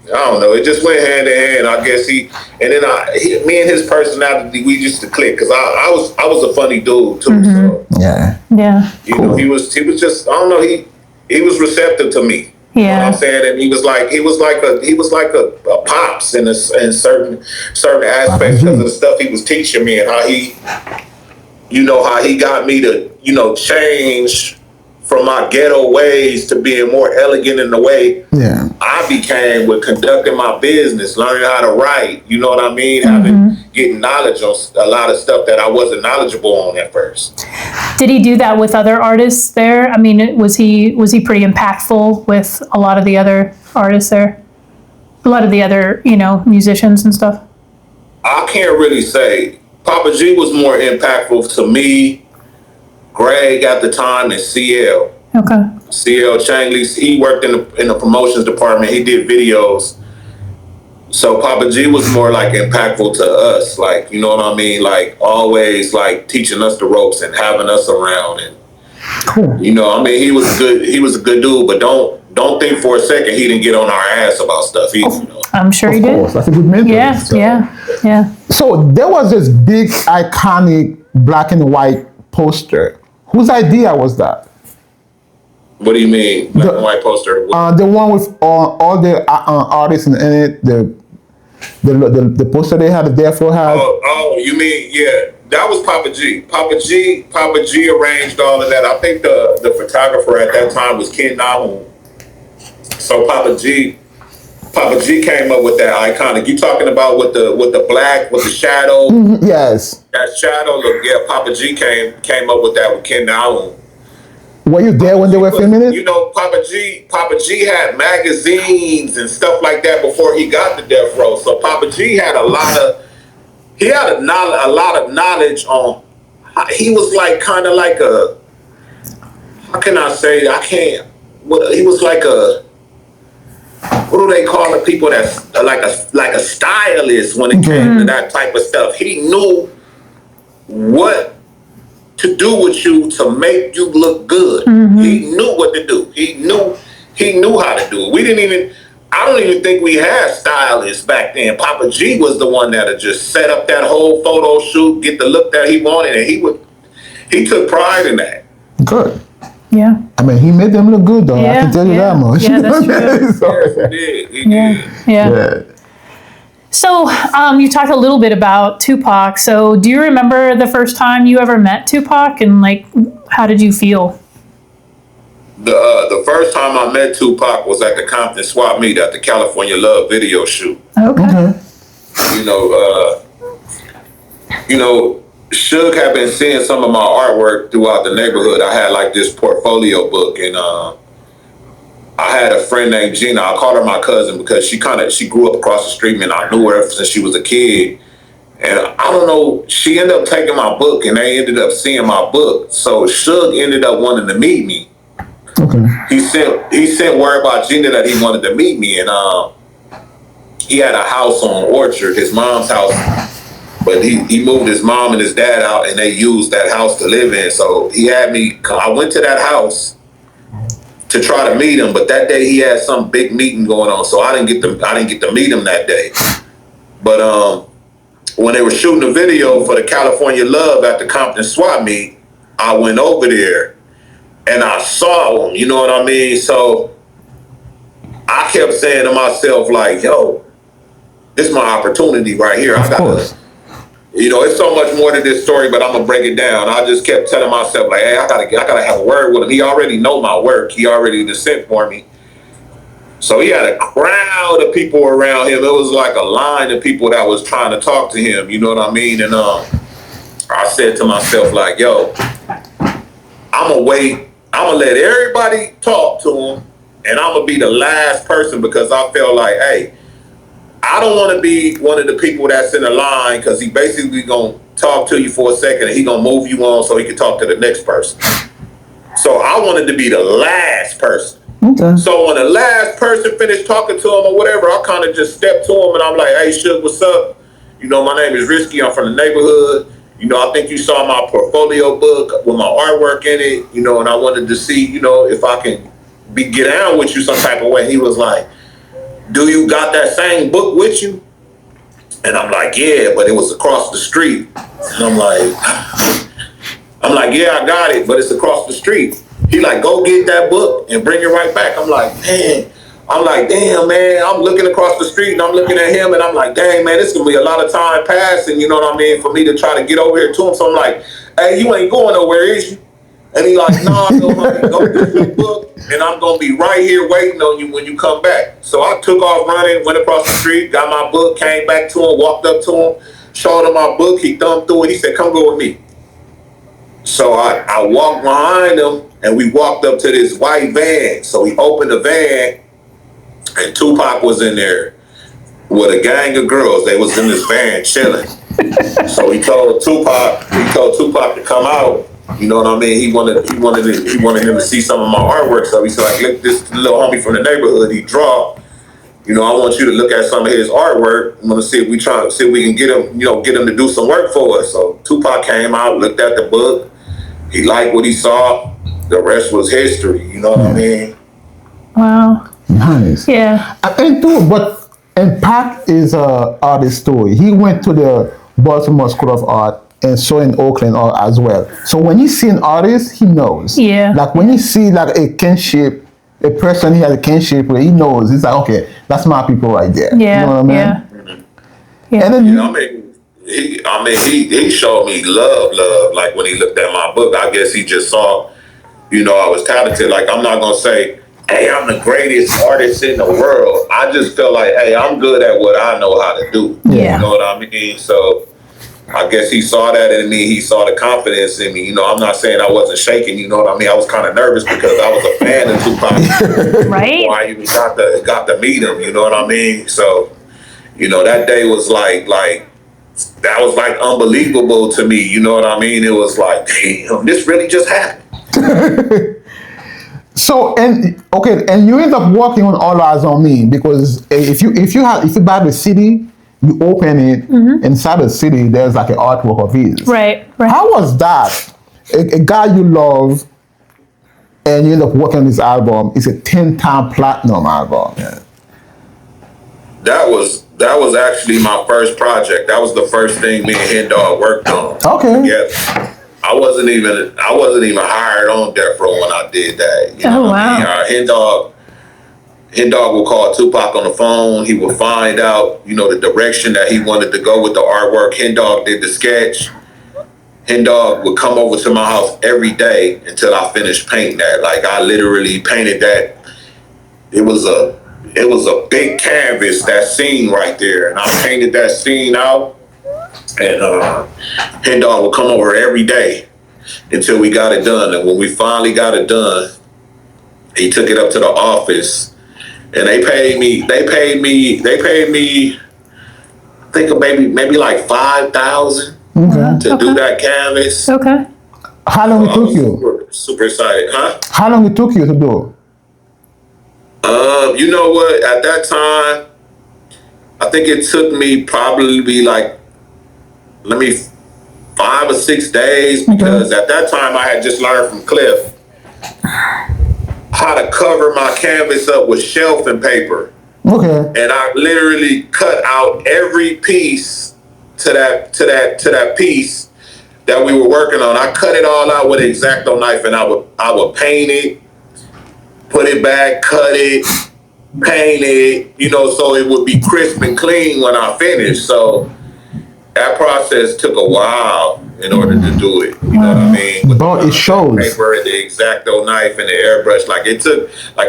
I don't know, it just went hand in hand. I guess me and his personality, we used to click because I was a funny dude too. So Yeah. He was just, I don't know, he was receptive to me. Yeah. You know what I'm saying? And he was like a pops in certain aspects because of the stuff he was teaching me and how he got me to, change from my ghetto ways to being more elegant in the way I became with conducting my business, learning how to write, you know what I mean? Getting knowledge on a lot of stuff that I wasn't knowledgeable on at first. Did he do that with other artists there? I mean, was he pretty impactful with a lot of the other artists there? A lot of the other, musicians and stuff? I can't really say. Papa G was more impactful to me, Greg at the time, and CL. Okay. CL Changley, he worked in the promotions department. He did videos. So Papa G was more like impactful to us, like, you know what I mean? Like always like teaching us the ropes and having us around. And, he was a good dude, but don't think for a second he didn't get on our ass about stuff either. I'm sure he did. That's a good mentor. Yeah. So there was this big iconic black and white poster. Whose idea was that? What do you mean, black and white poster? The one with all the artists in it. The poster they had, the Therefore had. Oh, you mean that was Papa G. Papa G arranged all of that. I think the photographer at that time was Ken Namu. So Papa G came up with that iconic. You talking about with the black with the shadow? Yes. That shadow look. Yeah, Papa G came up with that with Ken Namu. Were you there when they were filming it? Papa G had magazines and stuff like that before he got to Death Row. So Papa G had a lot of knowledge on. He was like kind of like a. How can I say? I can't. He was like a. What do they call the people that's like a stylist when it came to that type of stuff? He knew what to do with you to make you look good. He knew what to do. He knew how to do it. I don't even think we had stylists back then. Papa G was the one that had just set up that whole photo shoot, get the look that he wanted, and he took pride in that. Good. Yeah. I mean, he made them look good, though. I can tell you that much. Yeah, that's true. He did. Yeah. So you talked a little bit about Tupac. So do you remember the first time you ever met Tupac, and like, how did you feel? The first time I met Tupac was at the Compton swap meet at the California Love video shoot. Okay. Suge had been seeing some of my artwork throughout the neighborhood. I had like this portfolio book, and I had a friend named Gina. I called her my cousin because she grew up across the street, and I knew her since she was a kid. And I don't know, she ended up taking my book, and they ended up seeing my book. So Suge ended up wanting to meet me. Okay. He sent word about Gina that he wanted to meet me, and he had a house on Orchard, his mom's house. But he moved his mom and his dad out, and they used that house to live in. So he had me. I went to that house to try to meet him, but that day he had some big meeting going on, so I didn't get to meet him that day. But when they were shooting the video for the California Love at the Compton swap meet, I went over there and I saw him. You know what I mean? So I kept saying to myself, like, "Yo, this is my opportunity right here. Of course. It's so much more to this story, but I'm gonna break it down." I just kept telling myself, like, "Hey, I gotta have a word with him. He already know my work. He already sent for me." So he had a crowd of people around him. It was like a line of people that was trying to talk to him. You know what I mean? And I said to myself, like, "Yo, I'm gonna wait. I'm gonna let everybody talk to him, and I'm gonna be the last person because I felt like, hey, I don't want to be one of the people that's in the line because he basically gonna talk to you for a second and he gonna move you on so he can talk to the next person." So I wanted to be the last person. Okay. So when the last person finished talking to him or whatever, I kind of just stepped to him and I'm like, "Hey, Suge, what's up? My name is Riskie. I'm from the neighborhood. I think you saw my portfolio book with my artwork in it, and I wanted to see, if I can get down with you some type of way." He was like, "Do you got that same book with you?" And I'm like, "Yeah, but it was across the street." And I'm like, "Yeah, I got it, but it's across the street." He like, go get that book and bring it right back. I'm like, man. I'm like, damn, man. I'm looking across the street and I'm looking at him and I'm like, dang, man, this is gonna be a lot of time passing, you know what I mean, for me to try to get over here to him. So I'm like, hey, you ain't going nowhere, is you? And he like, nah, no, honey, go get your book and I'm gonna be right here waiting on you when you come back. So I took off running, went across the street, got my book, came back to him, walked up to him, showed him my book. He thumbed through it. He said, come go with me. So I walked behind him and we walked up to this white van. So he opened the van and Tupac was in there with a gang of girls. They was in this van chilling. So he told Tupac to come out. You know what I mean? He wanted him to see some of my artwork. So he said, like, look, this little homie from the neighborhood, he draw. You know, I want you to look at some of his artwork. I'm gonna see if we can get him, get him to do some work for us. So Tupac came out, looked at the book. He liked what he saw. The rest was history. You know what I mean? Wow. Nice. Yeah. And Pac is a artist story. He went to the Baltimore School of Art and so in Oakland as well. So when you see an artist, he knows. Yeah. Like when you see like a kinship, a person he has a kinship with, he knows. He's like, okay, that's my people right there. Yeah. You know what I mean? Yeah. Yeah. And then he showed me love. Like when he looked at my book, I guess he just saw, I was talented. Like I'm not gonna say, hey, I'm the greatest artist in the world. I just felt like, hey, I'm good at what I know how to do. Yeah. You know what I mean? So I guess he saw that in me. He saw the confidence in me. I'm not saying I wasn't shaking. You know what I mean? I was kind of nervous because I was a fan of Tupac. Right. Before I even got to meet him. You know what I mean? So, that day was like that was like unbelievable to me. You know what I mean? It was like, damn, this really just happened. So and you end up working on All Eyes on Me because if you buy the CD, you open it inside the CD. There's like an artwork of his. Right. How was that? A guy you love, and you end up working on this album. It's a 10-time platinum album. Yeah. That was actually my first project. That was the first thing me and Hen Dog worked on. Okay. Yeah. I wasn't even hired on Death Row when I did that. Oh wow. Hen Dog would call Tupac on the phone. He would find out, the direction that he wanted to go with the artwork. Hen Dog did the sketch. Hen Dog would come over to my house every day until I finished painting that. Like I literally painted that. It was a big canvas, that scene right there, and I painted that scene out. And Hen Dog would come over every day until we got it done. And when we finally got it done, he took it up to the office, and they paid me. I think maybe like $5,000 to do that canvas. Okay. How long it took you? Super excited, huh? How long it took you to do? You know what? At that time, I think it took me probably like 5 or 6 days, because at that time I had just learned from Cliff how to cover my canvas up with shelving paper. Okay. And I literally cut out every piece to that piece that we were working on. I cut it all out with an X-Acto knife, and I would paint it, put it back, cut it, paint it, so it would be crisp and clean when I finished. So that process took a while in order to do it. You know what I mean? With it shows. Paper and the X-Acto knife and the airbrush. Like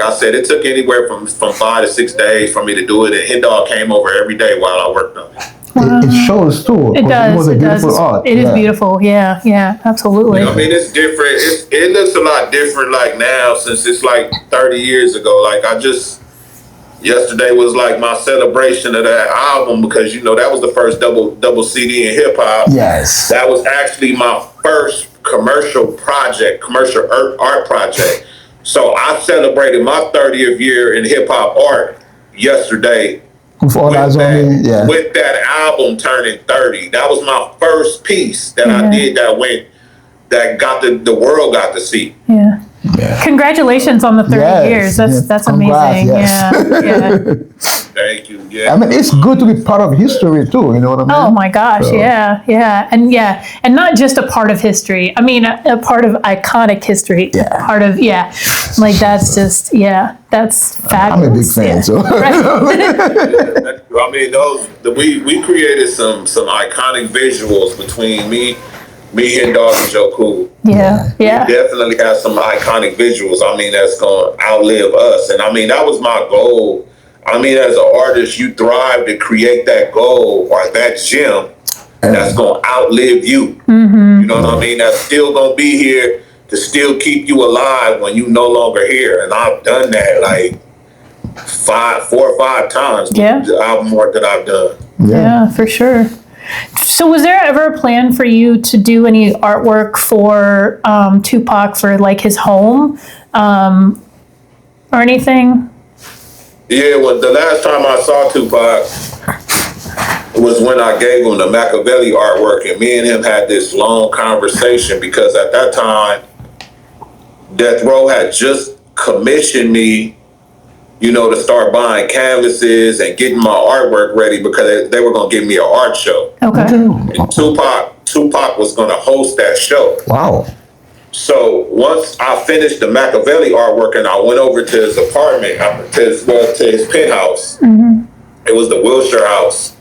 I said, it took anywhere from 5 to 6 days for me to do it. And Hen Dog came over every day while I worked on it. It shows too. It does. It was a beautiful art. It is beautiful. Yeah, absolutely. It's different. It looks a lot different like now, since it's like 30 years ago. Like yesterday was like my celebration of that album, because that was the first double CD in hip hop. Yes. That was actually my first commercial art project. So I celebrated my 30th year in hip hop art yesterday. With that album turning 30. That was my first piece that I did that got the world got to see. Yeah. Congratulations on the 30 years. That's amazing. Yes. Yeah. Thank you. Yeah. I mean, it's good to be part of history too. You know what I mean? Oh my gosh, So- and not just a part of history. I mean, a part of iconic history. Yeah. Part of like that's just that's I'm a big fabulous. fan. So I mean, we created some iconic visuals between me and Dog and Joe Cool. Yeah. We definitely have some iconic visuals. I mean, that's gonna outlive us, and I mean that was my goal. I mean, as an artist, you thrive to create that goal or that gem that's gonna outlive you. You know what I mean? That's still gonna be here to still keep you alive when you no longer here. And I've done that like 4 or 5 times. Yeah. The album work that I've done. Yeah, for sure. So was there ever a plan for you to do any artwork for Tupac for like his home or anything? Yeah, well, the last time I saw Tupac was when I gave him the Makaveli artwork, and me and him had this long conversation because at that time, Death Row had just commissioned me, to start buying canvases and getting my artwork ready because they were going to give me an art show. Okay. And Tupac was going to host that show. wow. So once I finished the Makaveli artwork and I went over to his apartment, to his penthouse, it was the Wilshire House.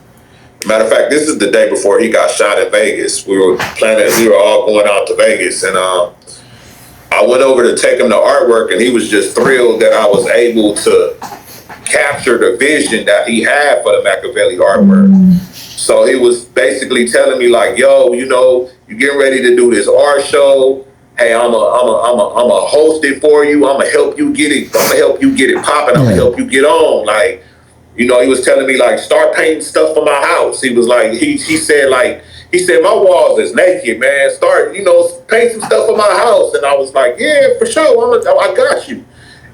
Matter of fact, this is the day before he got shot in Vegas. We were all going out to Vegas, and I went over to take him the artwork, and he was just thrilled that I was able to capture the vision that he had for the Makaveli artwork. So he was basically telling me like, yo, you getting ready to do this art show. Hey, I'm a host it for you. I'm gonna help you get it. I'm gonna help you get it popping. I'm gonna help you get on. Like, he was telling me like, start painting stuff for my house. He was like, he said my walls is naked, man. Start, paint some stuff for my house. And I was like, yeah, for sure. I got you.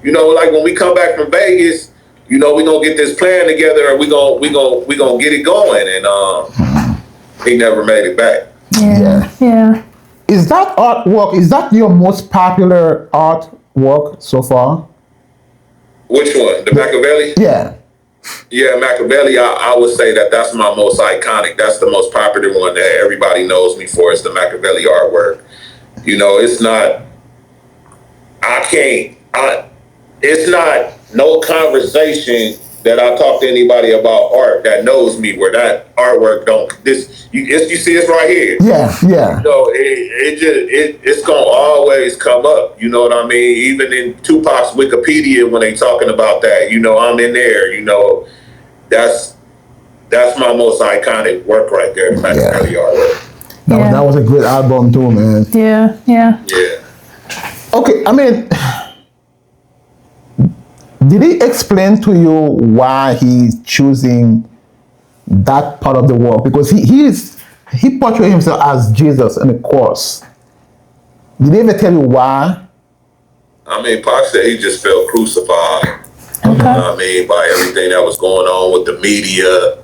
Like when we come back from Vegas, we gonna get this plan together and we gonna get it going. And he never made it back. Yeah. Is that artwork? Is that your most popular artwork so far? Which one? The Makaveli? Yeah. Yeah, Makaveli, I would say that's my most iconic. That's the most popular one that everybody knows me for. Is the Makaveli artwork. It's not, it's not no conversation that I talk to anybody about art that knows me where that artwork you see it's right here. Yeah. It's gonna always come up. You know what I mean? Even in Tupac's Wikipedia when they talking about that, I'm in there. That's my most iconic work right there. Makaveli artwork. That was a great album too, man. Yeah. Okay, I mean, did he explain to you why he's choosing that part of the work? Because he portrays himself as Jesus in the cross. Did he ever tell you why? I mean, Pac said he just felt crucified. Okay. By everything that was going on with the media,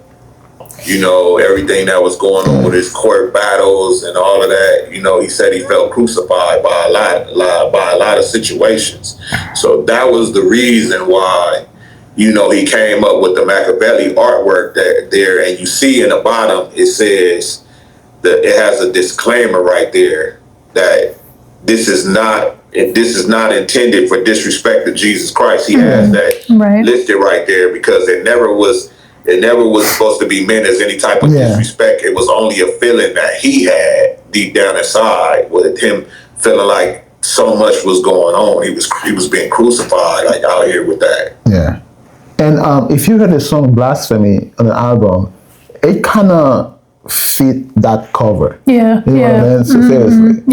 everything that was going on with his court battles and all of that. He said he felt crucified by a lot of situations. So that was the reason why, he came up with the Makaveli artwork there. And you see in the bottom, it says that it has a disclaimer right there that this is not intended for disrespect to Jesus Christ. He has that listed right there because it never was supposed to be meant as any type of disrespect. It was only a feeling that he had deep down inside with him feeling like so much was going on. He was being crucified like out here with that. Yeah. And if you heard the song Blasphemy on the album, it kind of fit that cover. Yeah. You know what I mean? So seriously.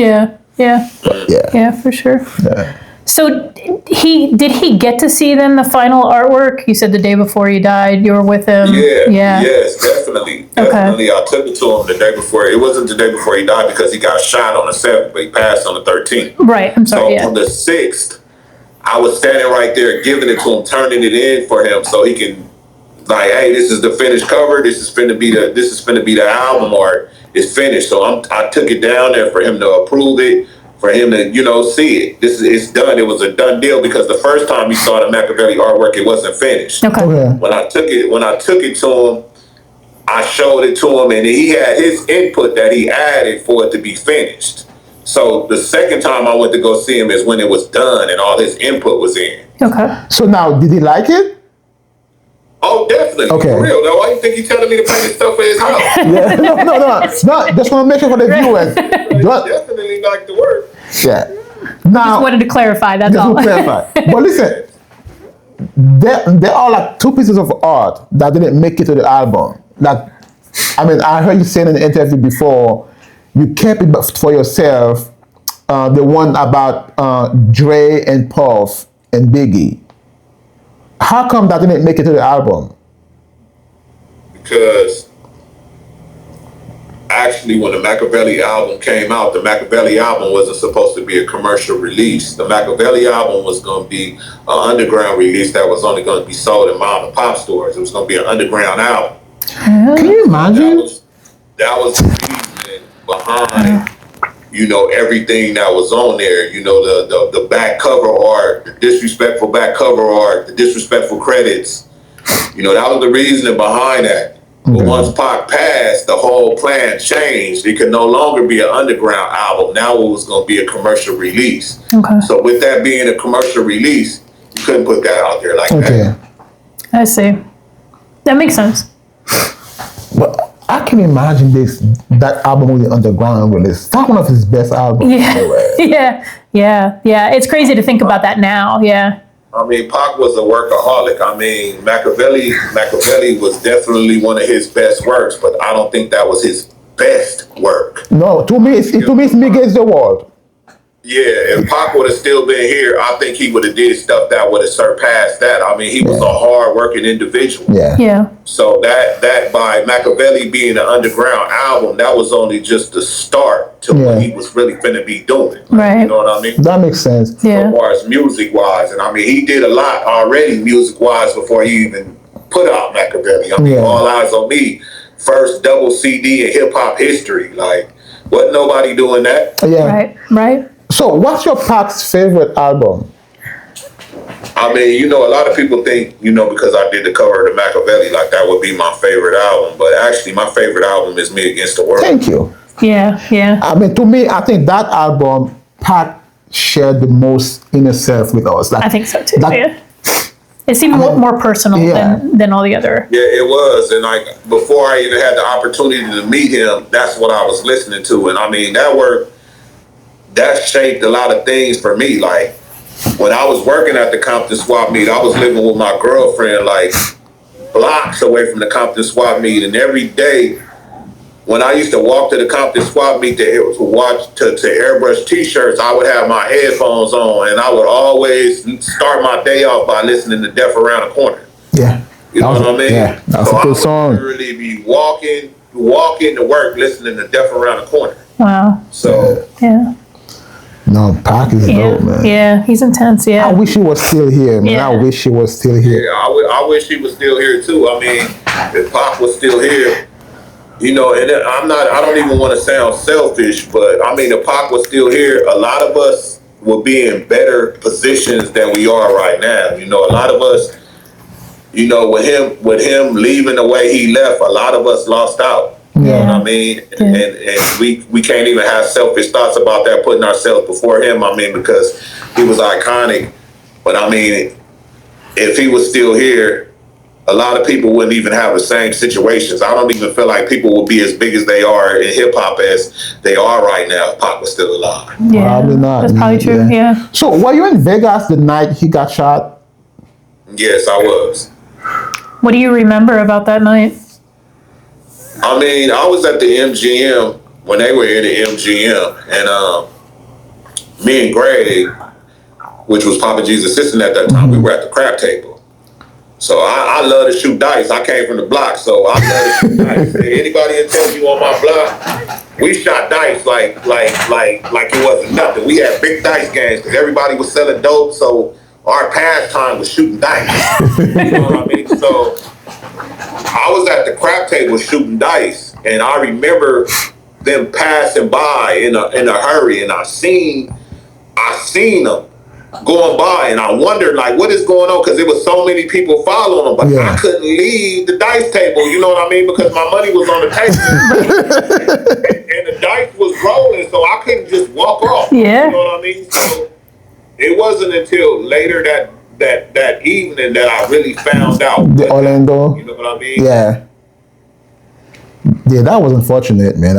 Yeah. But Yeah, for sure. Yeah. So did he get to see then the final artwork? You said the day before he died, you were with him. Yeah. Yes, definitely. Definitely. I took it to him the day before. It wasn't the day before he died because he got shot on the 7th, but he passed on the 13th. Right. I'm sorry. So on the 6th, I was standing right there giving it to him, turning it in for him so he can like, hey, this is the finished cover. This is finna be the album art. It's finished. So I took it down there for him to approve it, for him to, see it. It's done. It was a done deal because the first time he saw the Makaveli artwork, it wasn't finished. Okay. When I took it to him, I showed it to him, and he had his input that he added for it to be finished. So the second time I went to go see him is when it was done and all his input was in. Okay. So now, did he like it? Oh, definitely. Okay. For real, though. Why do you think he's telling me to paint stuff for his house? Yeah. No. Just want to make sure for the viewers. Definitely like the work. Yeah. Now, Just wanted to clarify. That's all. But listen, there are like two pieces of art that didn't make it to the album. Like, I mean, I heard you saying in the interview before, you kept it for yourself. The one about Dre and Puff and Biggie. How come that didn't make it to the album? Because actually, when the Makaveli album came out, the Makaveli album wasn't supposed to be a commercial release. The Makaveli album was going to be an underground release that was only going to be sold in mom and pop stores. It was going to be an underground album. Can you imagine? That was the reason behind, everything that was on there. The back cover art, the disrespectful back cover art, the disrespectful credits. That was the reasoning behind that. But once Pac passed, the whole plan changed. It could no longer be an underground album. Now it was going to be a commercial release. Okay. So with that being a commercial release, you couldn't put that out there like that. I see. That makes sense. But I can imagine that album with the underground release. That's one of his best albums. Yeah. It's crazy to think about that now. Yeah. I mean, Pac was a workaholic. I mean, Makaveli was definitely one of his best works, but I don't think that was his best work. No, to me, it's Me Against the World. Yeah, if Pac would have still been here, I think he would have did stuff that would have surpassed that. I mean, he was a hard-working individual. Yeah. So that by Makaveli being an underground album, that was only just the start to what he was really finna be doing. Right. You know what I mean? That makes sense. Yeah. As far as music-wise, and I mean, he did a lot already music-wise before he even put out Makaveli. I mean, All Eyes on Me, first double CD in hip-hop history. Like, wasn't nobody doing that. Yeah. Right. So, what's your Pac's favorite album? I mean, a lot of people think, because I did the cover of the Makaveli, like that would be my favorite album. But actually, my favorite album is Me Against the World. Thank you. Yeah. I mean, to me, I think that album, Pac shared the most inner self with us. Like, I think so too. It seemed more personal than all the other. Yeah, it was. And like before I even had the opportunity to meet him, that's what I was listening to. And I mean, that work, that shaped a lot of things for me. Like when I was working at the Compton swap meet, I was living with my girlfriend like blocks away from the Compton swap meet, and every day when I used to walk to the Compton swap meet to airbrush t-shirts, I would have my headphones on, and I would always start my day off by listening to Death Around the Corner. Yeah. You know what I mean? Yeah, that's so a good song. I would really be walking to work listening to Death Around the Corner. Wow. So yeah. No, Pac is dope, man. Yeah, he's intense. Yeah. I wish he was still here, man. Yeah. I wish he was still here. Yeah, I wish he was still here too. I mean, if Pac was still here, and I don't even want to sound selfish, but I mean, if Pac was still here, a lot of us would be in better positions than we are right now. A lot of us, with him leaving the way he left, a lot of us lost out. You know what I mean? And we can't even have selfish thoughts about that, putting ourselves before him. I mean, because he was iconic. But I mean, if he was still here, a lot of people wouldn't even have the same situations. I don't even feel like people will be as big as they are in hip hop as they are right now if Pac was still alive. Yeah, probably not. That's probably true. Yeah. So were you in Vegas the night he got shot? Yes, I was. What do you remember about that night? I mean, I was at the MGM when they were in the MGM, and me and Greg, which was Papa G's assistant at that time, we were at the crap table. So I love to shoot dice. I came from the block, so I love to shoot dice. Anybody that tells you on my block, we shot dice like it wasn't nothing. We had big dice games because everybody was selling dope, so our pastime was shooting dice. You know what I mean? So I was at the crap table shooting dice, and I remember them passing by in a hurry, and I seen them going by, and I wondered like, what is going on? Because there was so many people following them, but I couldn't leave the dice table. You know what I mean? Because my money was on the table, and the dice was rolling, so I couldn't just walk off. Yeah. You know what I mean? So it wasn't until later that evening that I really found out the Orlando. You know what I mean? Yeah. Yeah, that was unfortunate, man.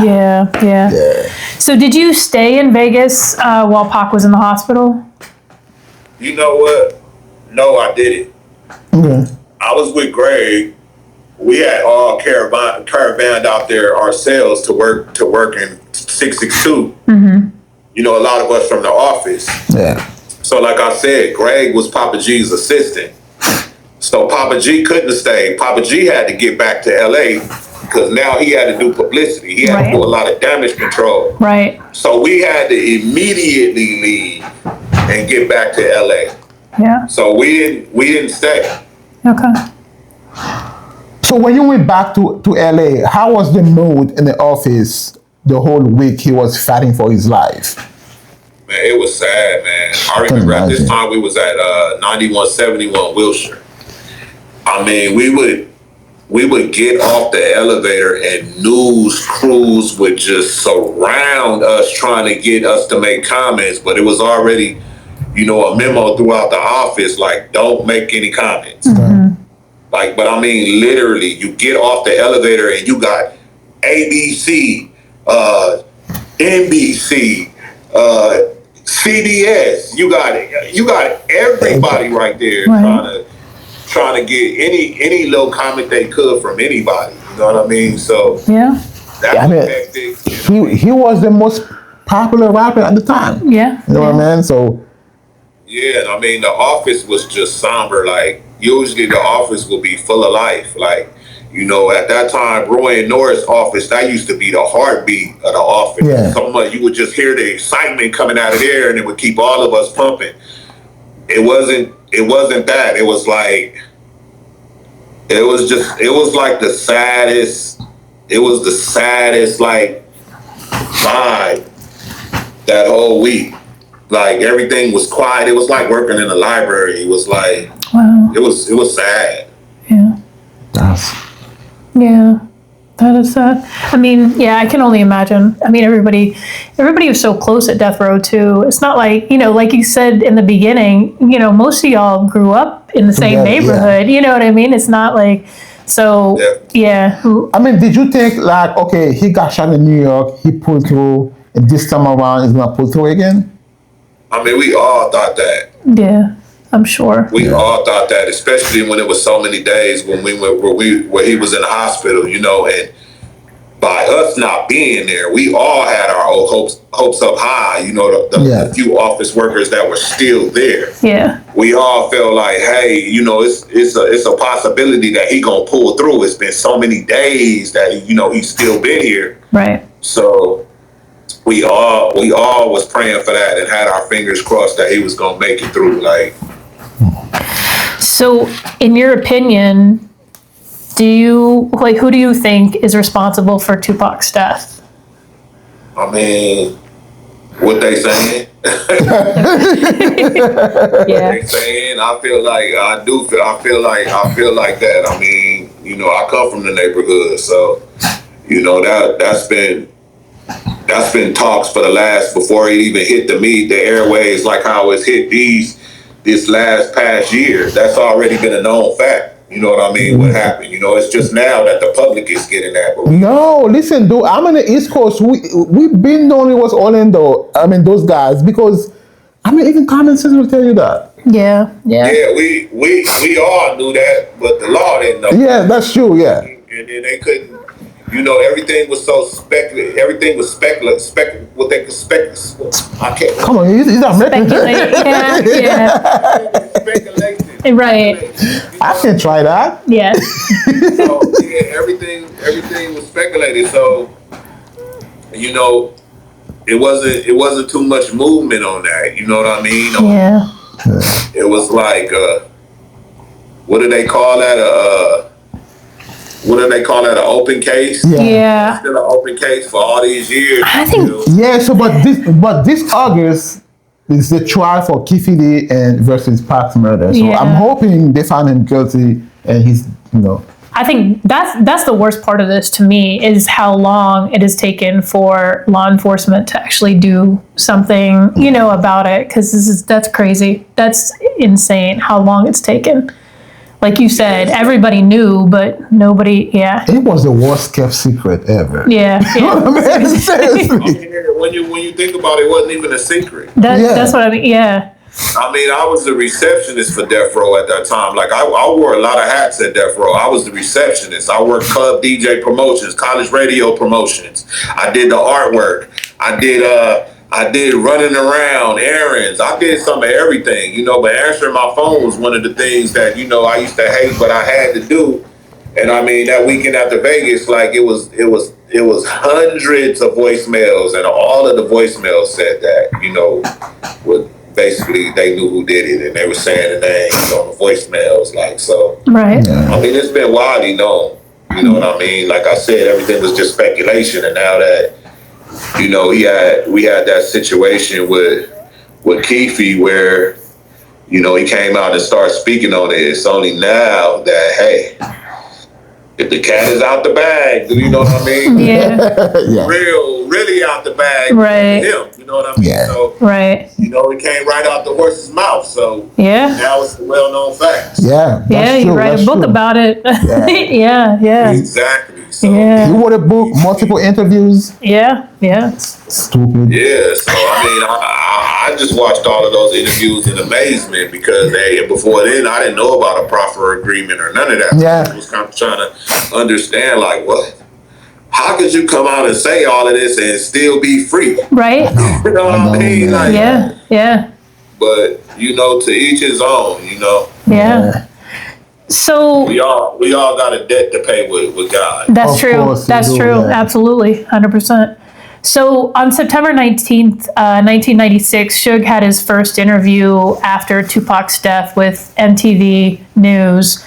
Yeah. So did you stay in Vegas while Pac was in the hospital? You know what? No, I didn't. Okay. I was with Greg. We had all caravaned out there ourselves to work in 662. Mm-hmm. You know, a lot of us from the office. Yeah. So like I said, Greg was Papa G's assistant. So Papa G couldn't stay. Papa G had to get back to LA because now he had to do publicity. He had to do a lot of damage control. Right. So we had to immediately leave and get back to LA. Yeah. So we didn't stay. Okay. So when you went back to LA, how was the mood in the office the whole week he was fighting for his life? Man, it was sad, man. I remember at this time we was at 9171 Wilshire. I mean, we would get off the elevator and news crews would just surround us trying to get us to make comments, but it was already, you know, a memo throughout the office like, don't make any comments. Mm-hmm. Like, but I mean, literally, you get off the elevator and you got ABC, NBC, CBS. You got everybody right there trying to get any little comment they could from anybody. You know what I mean? So that was hectic. He was the most popular rapper at the time. Yeah. You know what I mean? So yeah, I mean the office was just somber. Like usually the office will be full of life. Like, you know, at that time, Roy and Norris' office, that used to be the heartbeat of the office. Yeah. You would just hear the excitement coming out of there, and it would keep all of us pumping. It wasn't that. It was like, it was like the saddest. It was the saddest like vibe that whole week. Like everything was quiet. It was like working in a library. It was like, it was sad. Yeah. Yeah, that is sad. I mean, yeah, I can only imagine. I mean, everybody was so close at Death Row too. It's not like, you know, like you said in the beginning, you know, most of y'all grew up in the same neighborhood. Yeah. You know what I mean? It's not like, so, yeah. I mean, did you think like, okay, he got shot in New York, he pulled through, and this time around he's gonna pull through again? I mean, we all thought that. Yeah. I'm sure. We all thought that, especially when it was so many days when we went where he was in the hospital, you know, and by us not being there, we all had our old hopes up high, you know, the few office workers that were still there. Yeah. We all felt like, hey, you know, it's a possibility that he gonna pull through. It's been so many days that, you know, he's still been here. Right. So we all was praying for that and had our fingers crossed that he was gonna make it through, like. So, in your opinion, who do you think is responsible for Tupac's death? I mean, what they saying? Yeah. What they saying? I feel like that. I mean, you know, I come from the neighborhood, so you know that's been talks for the last, before it even hit the airways, like how it's hit this past year. That's already been a known fact. You know what I mean? What happened? You know, it's just now that the public is getting that. No, listen, dude, I'm on the East Coast. We've been knowing it was Orlando. I mean, those guys, because, I mean, even common sense will tell you that. Yeah. Yeah, we all knew that, but the law didn't know. Yeah, that's true, yeah. And then they couldn't, you know, everything was so speculative. Everything was what they could speculate. I can't. Come on, he's not American. Speculation. Right. I can try that. Yeah. So, everything was speculated. So, you know, it wasn't too much movement on that. You know what I mean? Yeah. It was like, what do they call that? what do they call that? An open case? Yeah. Still an open case for all these years. I think. Yeah. So, but this August is the trial for Kifidi and versus Pac's murder. So I'm hoping they find him guilty and he's, I think that's the worst part of this to me is how long it has taken for law enforcement to actually do something, about it. Because that's crazy. That's insane how long it's taken. Like you said, everybody knew, but nobody. Yeah. It was the worst kept secret ever. Yeah. Seriously. When you think about it, it wasn't even a secret. That's what I mean. Yeah. I mean, I was the receptionist for Death Row at that time. Like, I wore a lot of hats at Death Row. I was the receptionist. I worked club DJ promotions, college radio promotions. I did the artwork. I did running around, errands. I did some of everything, but answering my phone was one of the things that, I used to hate, but I had to do. And I mean, that weekend after Vegas, like, it was hundreds of voicemails, and all of the voicemails said that, with basically they knew who did it and they were saying the names on the voicemails, like, so. Right. I mean, it's been widely known, you know what I mean? Like I said, everything was just speculation, and now that, we had that situation with Keefe where, he came out and started speaking on it. It's only now that, hey, if the cat is out the bag, you know what I mean? Yeah. Really out the bag. Right. Him, you know what I mean? Yeah. So, right. It came right out the horse's mouth. So now it's a well-known fact. Yeah. You write a book about it. Yeah. Exactly. So, you wrote a book, multiple interviews. Yeah. Stupid. Yeah. So I mean, I just watched all of those interviews in amazement because before then I didn't know about a proffer agreement or none of that. Yeah. I was kind of trying to understand, like, what? How could you come out and say all of this and still be free? Right. You know what I mean? Like, yeah. But to each his own. Yeah. So we all got a debt to pay with God. That's Of true. course That's you do, true. yeah. Absolutely. 100%. So on September 19th, 1996, Suge had his first interview after Tupac's death with MTV News.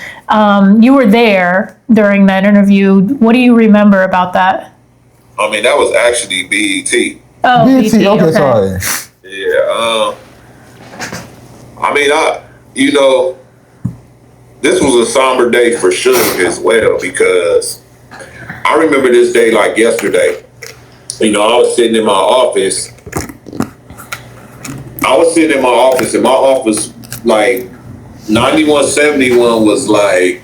You were there during that interview. What do you remember about that? I mean, that was actually BET. Oh, BET, BET, okay, sorry. Yeah. I mean, this was a somber day for Suge as well, because I remember this day like yesterday. I was sitting in my office. And my office, like, 9171 was like,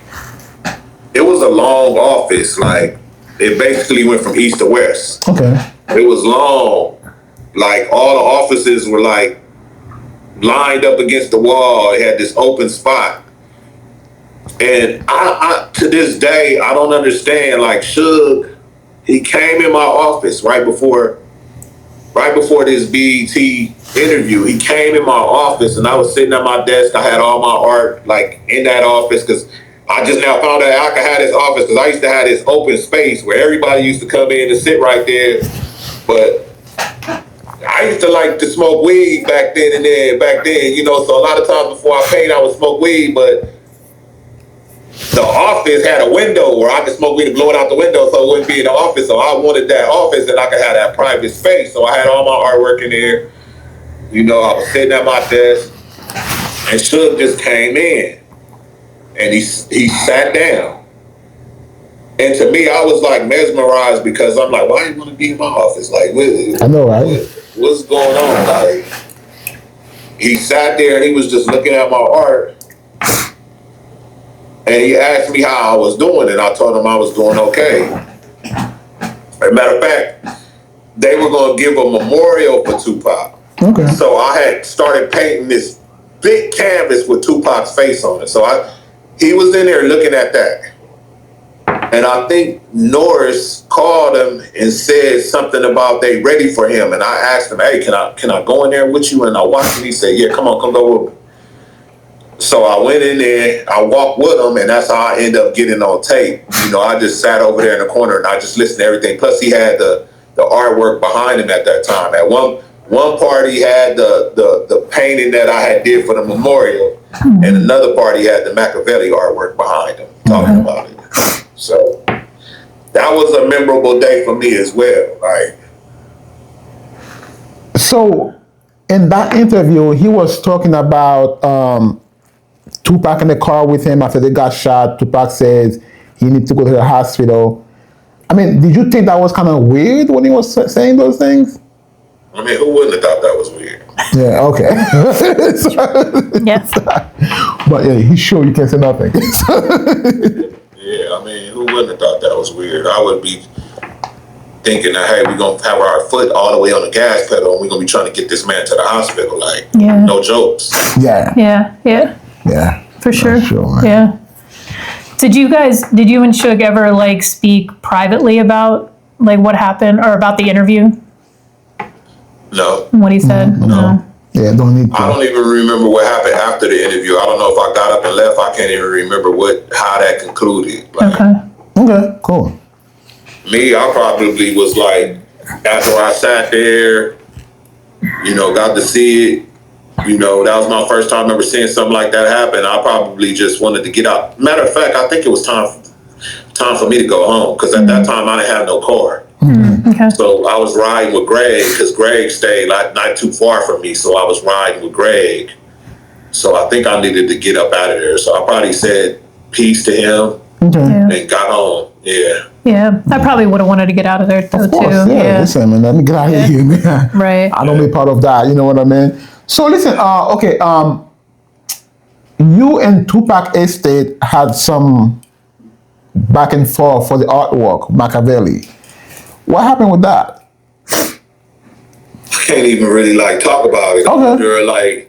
it was a long office. Like, it basically went from east to west. Okay. It was long. Like, all the offices were, like, lined up against the wall. It had this open spot. And I to this day, I don't understand. Like, Suge, he came in my office right before this BET interview. He came in my office, and I was sitting at my desk. I had all my art, like, in that office, because I just now found out I could have this office, because I used to have this open space where everybody used to come in and sit right there. But I used to like to smoke weed back then, so a lot of times before I paint, I would smoke weed, but the office had a window where I could smoke weed and blow it out the window so it wouldn't be in the office. So I wanted that office and I could have that private space. So I had all my artwork in there. I was sitting at my desk, and Suge just came in and he sat down. And to me, I was like mesmerized, because I'm like, why do you want to be in my office? Like, I know, right? What's going on? Like, he sat there and he was just looking at my art. And he asked me how I was doing, and I told him I was doing okay. As a matter of fact, they were going to give a memorial for Tupac. Okay. So I had started painting this big canvas with Tupac's face on it. So he was in there looking at that. And I think Norris called him and said something about they ready for him. And I asked him, hey, can I go in there with you? And I watched him. He said, yeah, come go with me. So I went in there, I walked with him, and that's how I ended up getting on tape. I just sat over there in the corner and I just listened to everything. Plus he had the artwork behind him at that time. At one part he had the painting that I had did for the memorial, and another part he had the Makaveli artwork behind him talking about it. So that was a memorable day for me as well. Like, so in that interview, he was talking about Tupac in the car with him after they got shot. Tupac says he needs to go to the hospital. I mean, did you think that was kind of weird when he was saying those things? I mean, who wouldn't have thought that was weird? Yeah, okay. Yes. But yeah, he's sure you can't say nothing. Yeah, I mean, who wouldn't have thought that was weird? I would be thinking that, hey, we're going to have our foot all the way on the gas pedal and we're going to be trying to get this man to the hospital. Like, no jokes. Yeah. Yeah. For sure. Man. Yeah. Did you and Suge ever like speak privately about like what happened or about the interview? No. What he said? No. Yeah, don't need to. I don't even remember what happened after the interview. I don't know if I got up and left. I can't even remember how that concluded. Like, okay, cool. Me, I probably was like, after I sat there, got to see it, that was my first time ever seeing something like that happen. I probably just wanted to get out. Matter of fact, I think it was time for me to go home because at that time I didn't have no car. Okay. So I was riding with Greg because Greg stayed not too far from me. So I was riding with Greg. So I think I needed to get up out of there. So I probably said peace to him and got home. Yeah. Yeah, I probably would have wanted to get out of there though, too. Yeah, listen, man, let me get out of here, man. Right. I don't be part of that, you know what I mean? So listen, you and Tupac Estate had some back and forth for the artwork, Makaveli. What happened with that? I can't even really talk about it. Okay.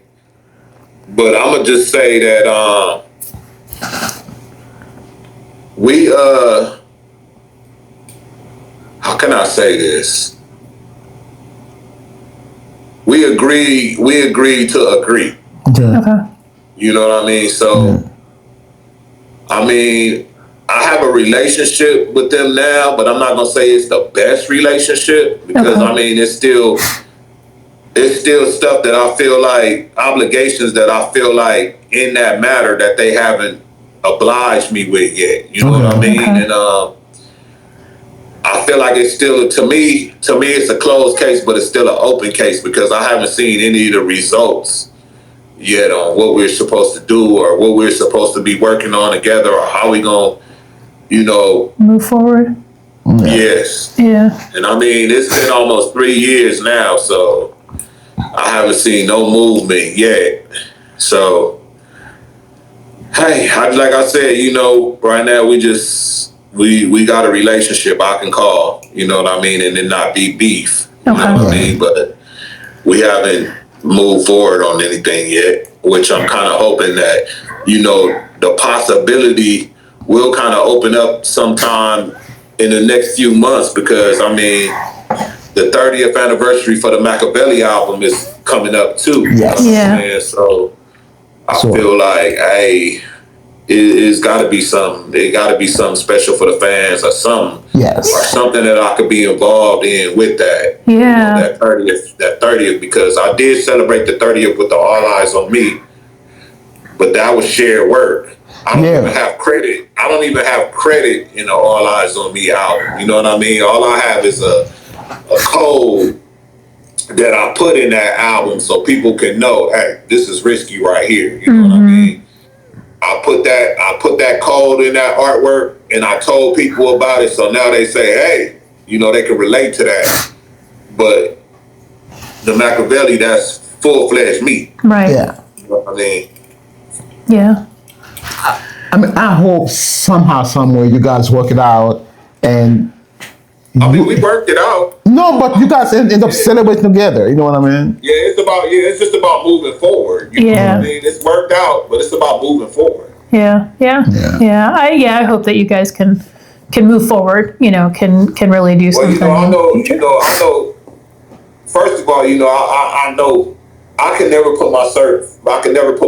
But I'm gonna just say that we how can I say this? We agreed to agree. Okay. You know what I mean? So I mean, I have a relationship with them now, but I'm not gonna say it's the best relationship because I mean it's still stuff that I feel like, obligations that I feel like in that matter that they haven't obliged me with yet. You know what I mean? And I feel like it's still, to me it's a closed case, but it's still an open case because I haven't seen any of the results yet on what we're supposed to do or what we're supposed to be working on together or how we gonna, move forward. Yes. Yeah. And I mean, it's been almost 3 years now, so I haven't seen no movement yet. So, hey, like I said, right now we got a relationship I can call, you know what I mean, and it not be beef, you know what I mean? But we haven't moved forward on anything yet, which I'm kind of hoping that, the possibility will kind of open up sometime in the next few months because, I mean, the 30th anniversary for the Makaveli album is coming up too. Yes. Yeah. So I feel like, hey, it's got to be something. It got to be something special for the fans or something. Yes. Or something that I could be involved in with that. Yeah. That 30th, because I did celebrate the 30th with the All Eyes on Me, but that was shared work. I don't even have credit. I don't even have credit in the All Eyes on Me album. You know what I mean? All I have is a code that I put in that album so people can know, hey, this is Riskie right here. You know what I mean? I put that code in that artwork and I told people about it. So now they say, hey, they can relate to that. But the Makaveli, that's full-fledged me. Right. Yeah. You know what I mean? Yeah. I mean, I hope somehow, somewhere you guys work it out and we worked it out. No, but you guys end up celebrating together. You know what I mean? Yeah, it's just about moving forward. You know what I mean? It's worked out, but it's about moving forward. Yeah. I hope that you guys can move forward. Can really do something. I know. First of all, I know I can never put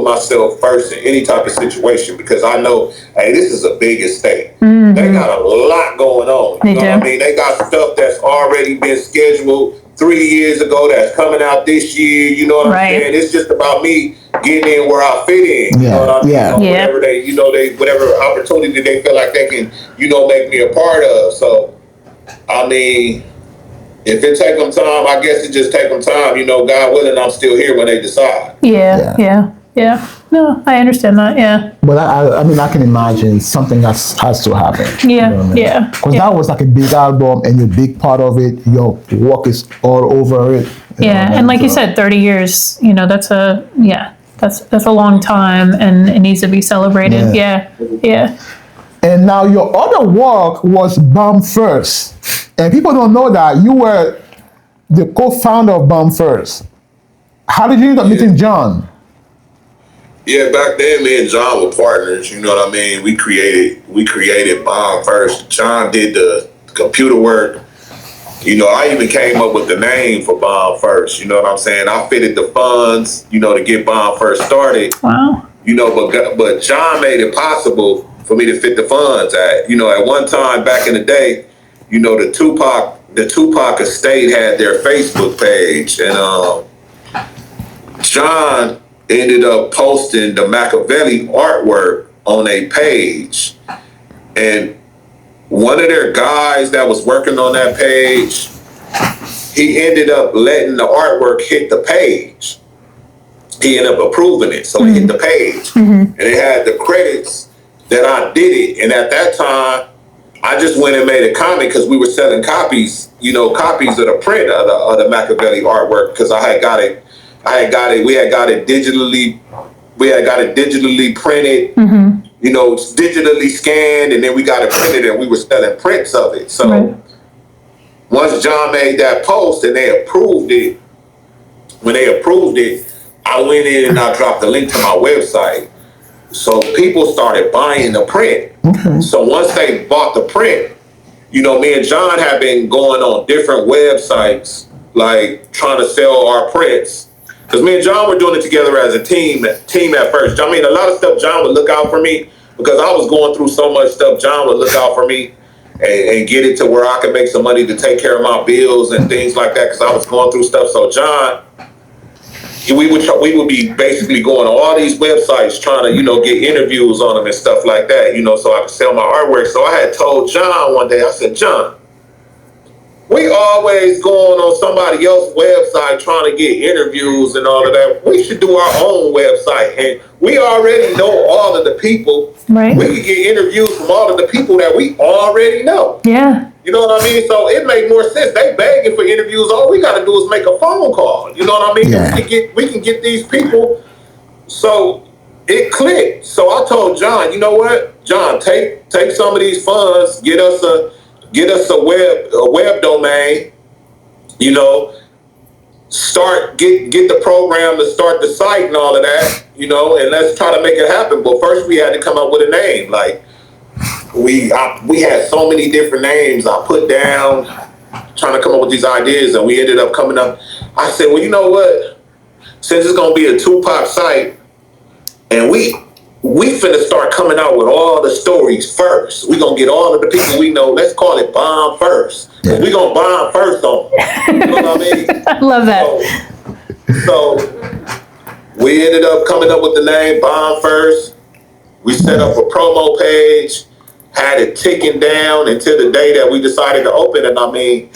myself first in any type of situation because I know, hey, this is a big estate. They got a lot going on. You know what I mean? They got stuff that's already been scheduled 3 years ago that's coming out this year. You know what I'm saying? It's just about me getting in where I fit in. You know what I mean? Yeah. Whatever whatever opportunity they feel like they can, make me a part of. So, I mean, if it take them time, I guess it just take them time. God willing, I'm still here when they decide. Yeah. No, I understand that. Yeah. But I mean, I can imagine something has to happen. Yeah. Because that was like a big album, and you're a big part of it. Your work is all over it. And like you said, 30 years. That's a long time, and it needs to be celebrated. Yeah. And now your other work was Bomb First, and people don't know that you were the co-founder of Bomb First. How did you end up meeting John? Yeah, back then me and John were partners, you know what I mean? We created Bomb First. John did the computer work. I even came up with the name for Bomb First, you know what I'm saying? I fitted the funds, to get Bomb First started. Wow. But John made it possible for me to fit the funds at one time back in the day, the Tupac estate had their Facebook page, and John ended up posting the Makaveli artwork on a page, and one of their guys that was working on that page, he ended up letting the artwork hit the page. He ended up approving it, so it hit the page, and it had the credits that I did it. And at that time, I just went and made a comment because we were selling copies, copies of the print of the Makaveli artwork, because we had got it digitally printed, digitally scanned, and then we got it printed, and we were selling prints of it. So once John made that post and they approved it, when they approved it, I went in and I dropped the link to my website. So people started buying the print. So once they bought the print, me and John have been going on different websites, like trying to sell our prints. Because me and John were doing it together as a team at first. I mean, a lot of stuff John would look out for me, because I was going through so much stuff. Would look out for me and get it to where I could make some money to take care of my bills and things like that, because I was going through stuff. So John, we would be basically going to all these websites trying to, get interviews on them and stuff like that, so I could sell my artwork. So I had told John one day, I said, John, we always going on somebody else's website trying to get interviews and all of that. We should do our own website, and we already know all of the people. Right. We could get interviews from all of the people that we already know. Yeah. You know what I mean? So it made more sense. They begging for interviews. All we got to do is make a phone call. You know what I mean? Yeah. We can get these people. So it clicked. So I told John, you know what, John, take some of these funds, get us a web domain. Start get the program to start the site and all of that. And let's try to make it happen. But first, we had to come up with a name. Like, we had so many different names I put down, trying to come up with these ideas, and we ended up coming up. I said, well, you know what? Since it's gonna be a Tupac site, and we finna start coming out with all the stories first. We gonna get all of the people we know. Let's call it Bomb First. Yeah. We gonna bomb first on them. You know what I mean? I love that. So we ended up coming up with the name Bomb First. We set up a promo page, had it ticking down until the day that we decided to open. And I mean,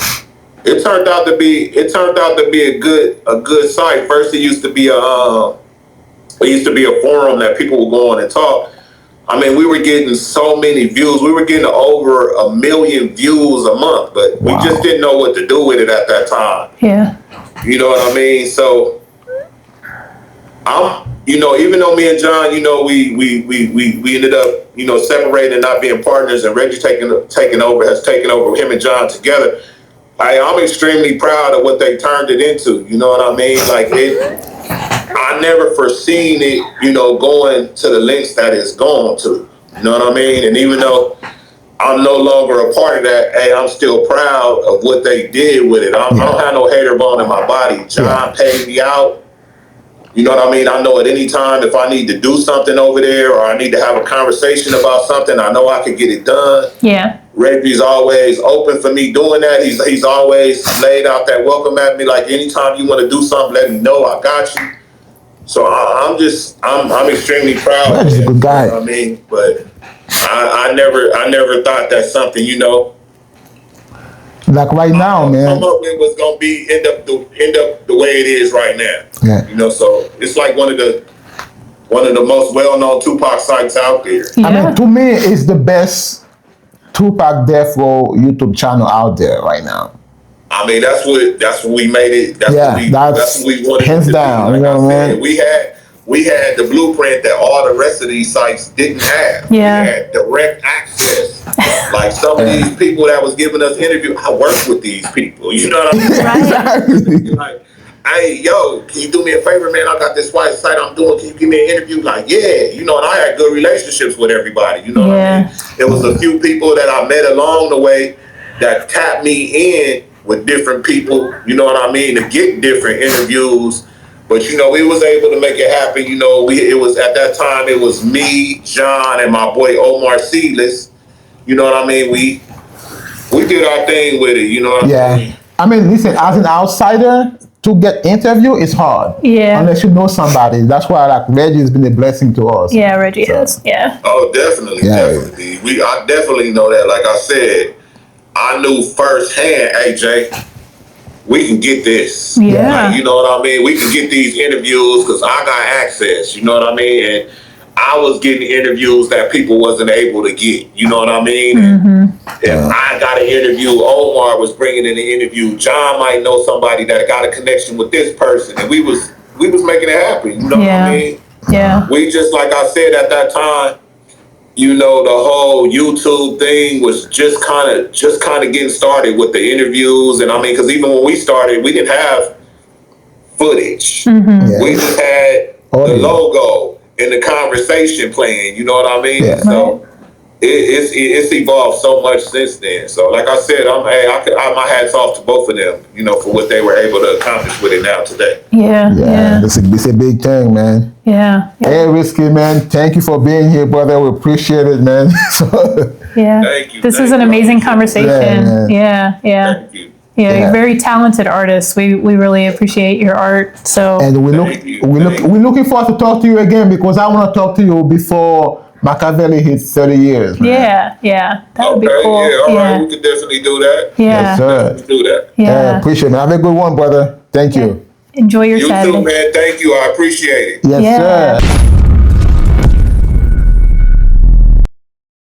it turned out to be a good site. First, it used to be a forum that people would go on and talk. I mean, we were getting so many views. We were getting over 1 million views a month, but we just didn't know what to do with it at that time. Yeah. You know what I mean? So even though me and John, we ended up, separating and not being partners, and Reggie has taken over him and John together. I'm extremely proud of what they turned it into. You know what I mean? Like, I never foreseen it, going to the lengths that it's gone to. You know what I mean? And even though I'm no longer a part of that, hey, I'm still proud of what they did with it. I don't have no hater bone in my body. John paid me out. You know what I mean? I know at any time if I need to do something over there, or I need to have a conversation about something, I know I can get it done. Yeah. Reggie's always open for me doing that. He's always laid out that welcome at me. Like, anytime you want to do something, let me know. I got you. So I'm extremely proud of He's a him. good guy. You know what I mean, but I never thought that something, you know, like right now, man. come up with was gonna be end up the way it is right now. Yeah. You know, so it's like one of the most well-known Tupac sites out there. Yeah. I mean, to me, it's the best Tupac Death Row YouTube channel out there right now. I mean, that's what we made it. That's what we wanted hands to down. do. You know, man. We had the blueprint that all the rest of these sites didn't have. Yeah. We had direct access. Like some of these people that was giving us interviews, I worked with these people. You know what I mean? Exactly. Like, hey, yo, can you do me a favor, man? I got this white site I'm doing. Can you give me an interview? Like, yeah, you know, and I had good relationships with everybody. You know what I mean? There was a few people that I met along the way that tapped me in with different people, you know what I mean, to get different interviews. But, you know, we was able to make it happen. You know, it was at that time, it was me, John, and my boy Omar Seedless. You know what I mean? We did our thing with it, you know what I mean? I mean, listen, as an outsider, to get interview is hard. Yeah. Unless you know somebody. That's why like Reggie has been a blessing to us. Yeah, Reggie has. Yeah. Oh, definitely, definitely. I definitely know that. Like I said, I knew firsthand, hey Jay, we can get this. Yeah. Like, you know what I mean? We can get these interviews because I got access, you know what I mean? And I was getting interviews that people wasn't able to get, you know what I mean? If I got an interview, Omar was bringing in the interview, John might know somebody that got a connection with this person, and we was making it happen, you know what I mean? Yeah. We just, like I said at that time, you know, the whole YouTube thing was just kind of getting started with the interviews. And I mean, because even when we started, we didn't have footage. We just had the logo and the conversation playing, you know what I mean? So it's evolved so much since then. So like I said, my hats off to both of them, you know, for what they were able to accomplish with it now today. Yeah. It's a big thing, man. Yeah. Hey, Riskie, man, thank you for being here, brother. We appreciate it, man. Yeah. Thank you. This was an amazing conversation. Yeah. Thank you. Yeah, you're a very talented artist. We really appreciate your art. So and we're looking forward to talk to you again because I want to talk to you before Makaveli hits 30 years. Man. Yeah. That would be cool. Yeah, all right, we could definitely do that. Yeah. Yes, sir. Do that. Yeah. Appreciate it. Have a good one, brother. Thank you. Enjoy your You Saturday. too, man. Thank you. I appreciate it. Yes, sir.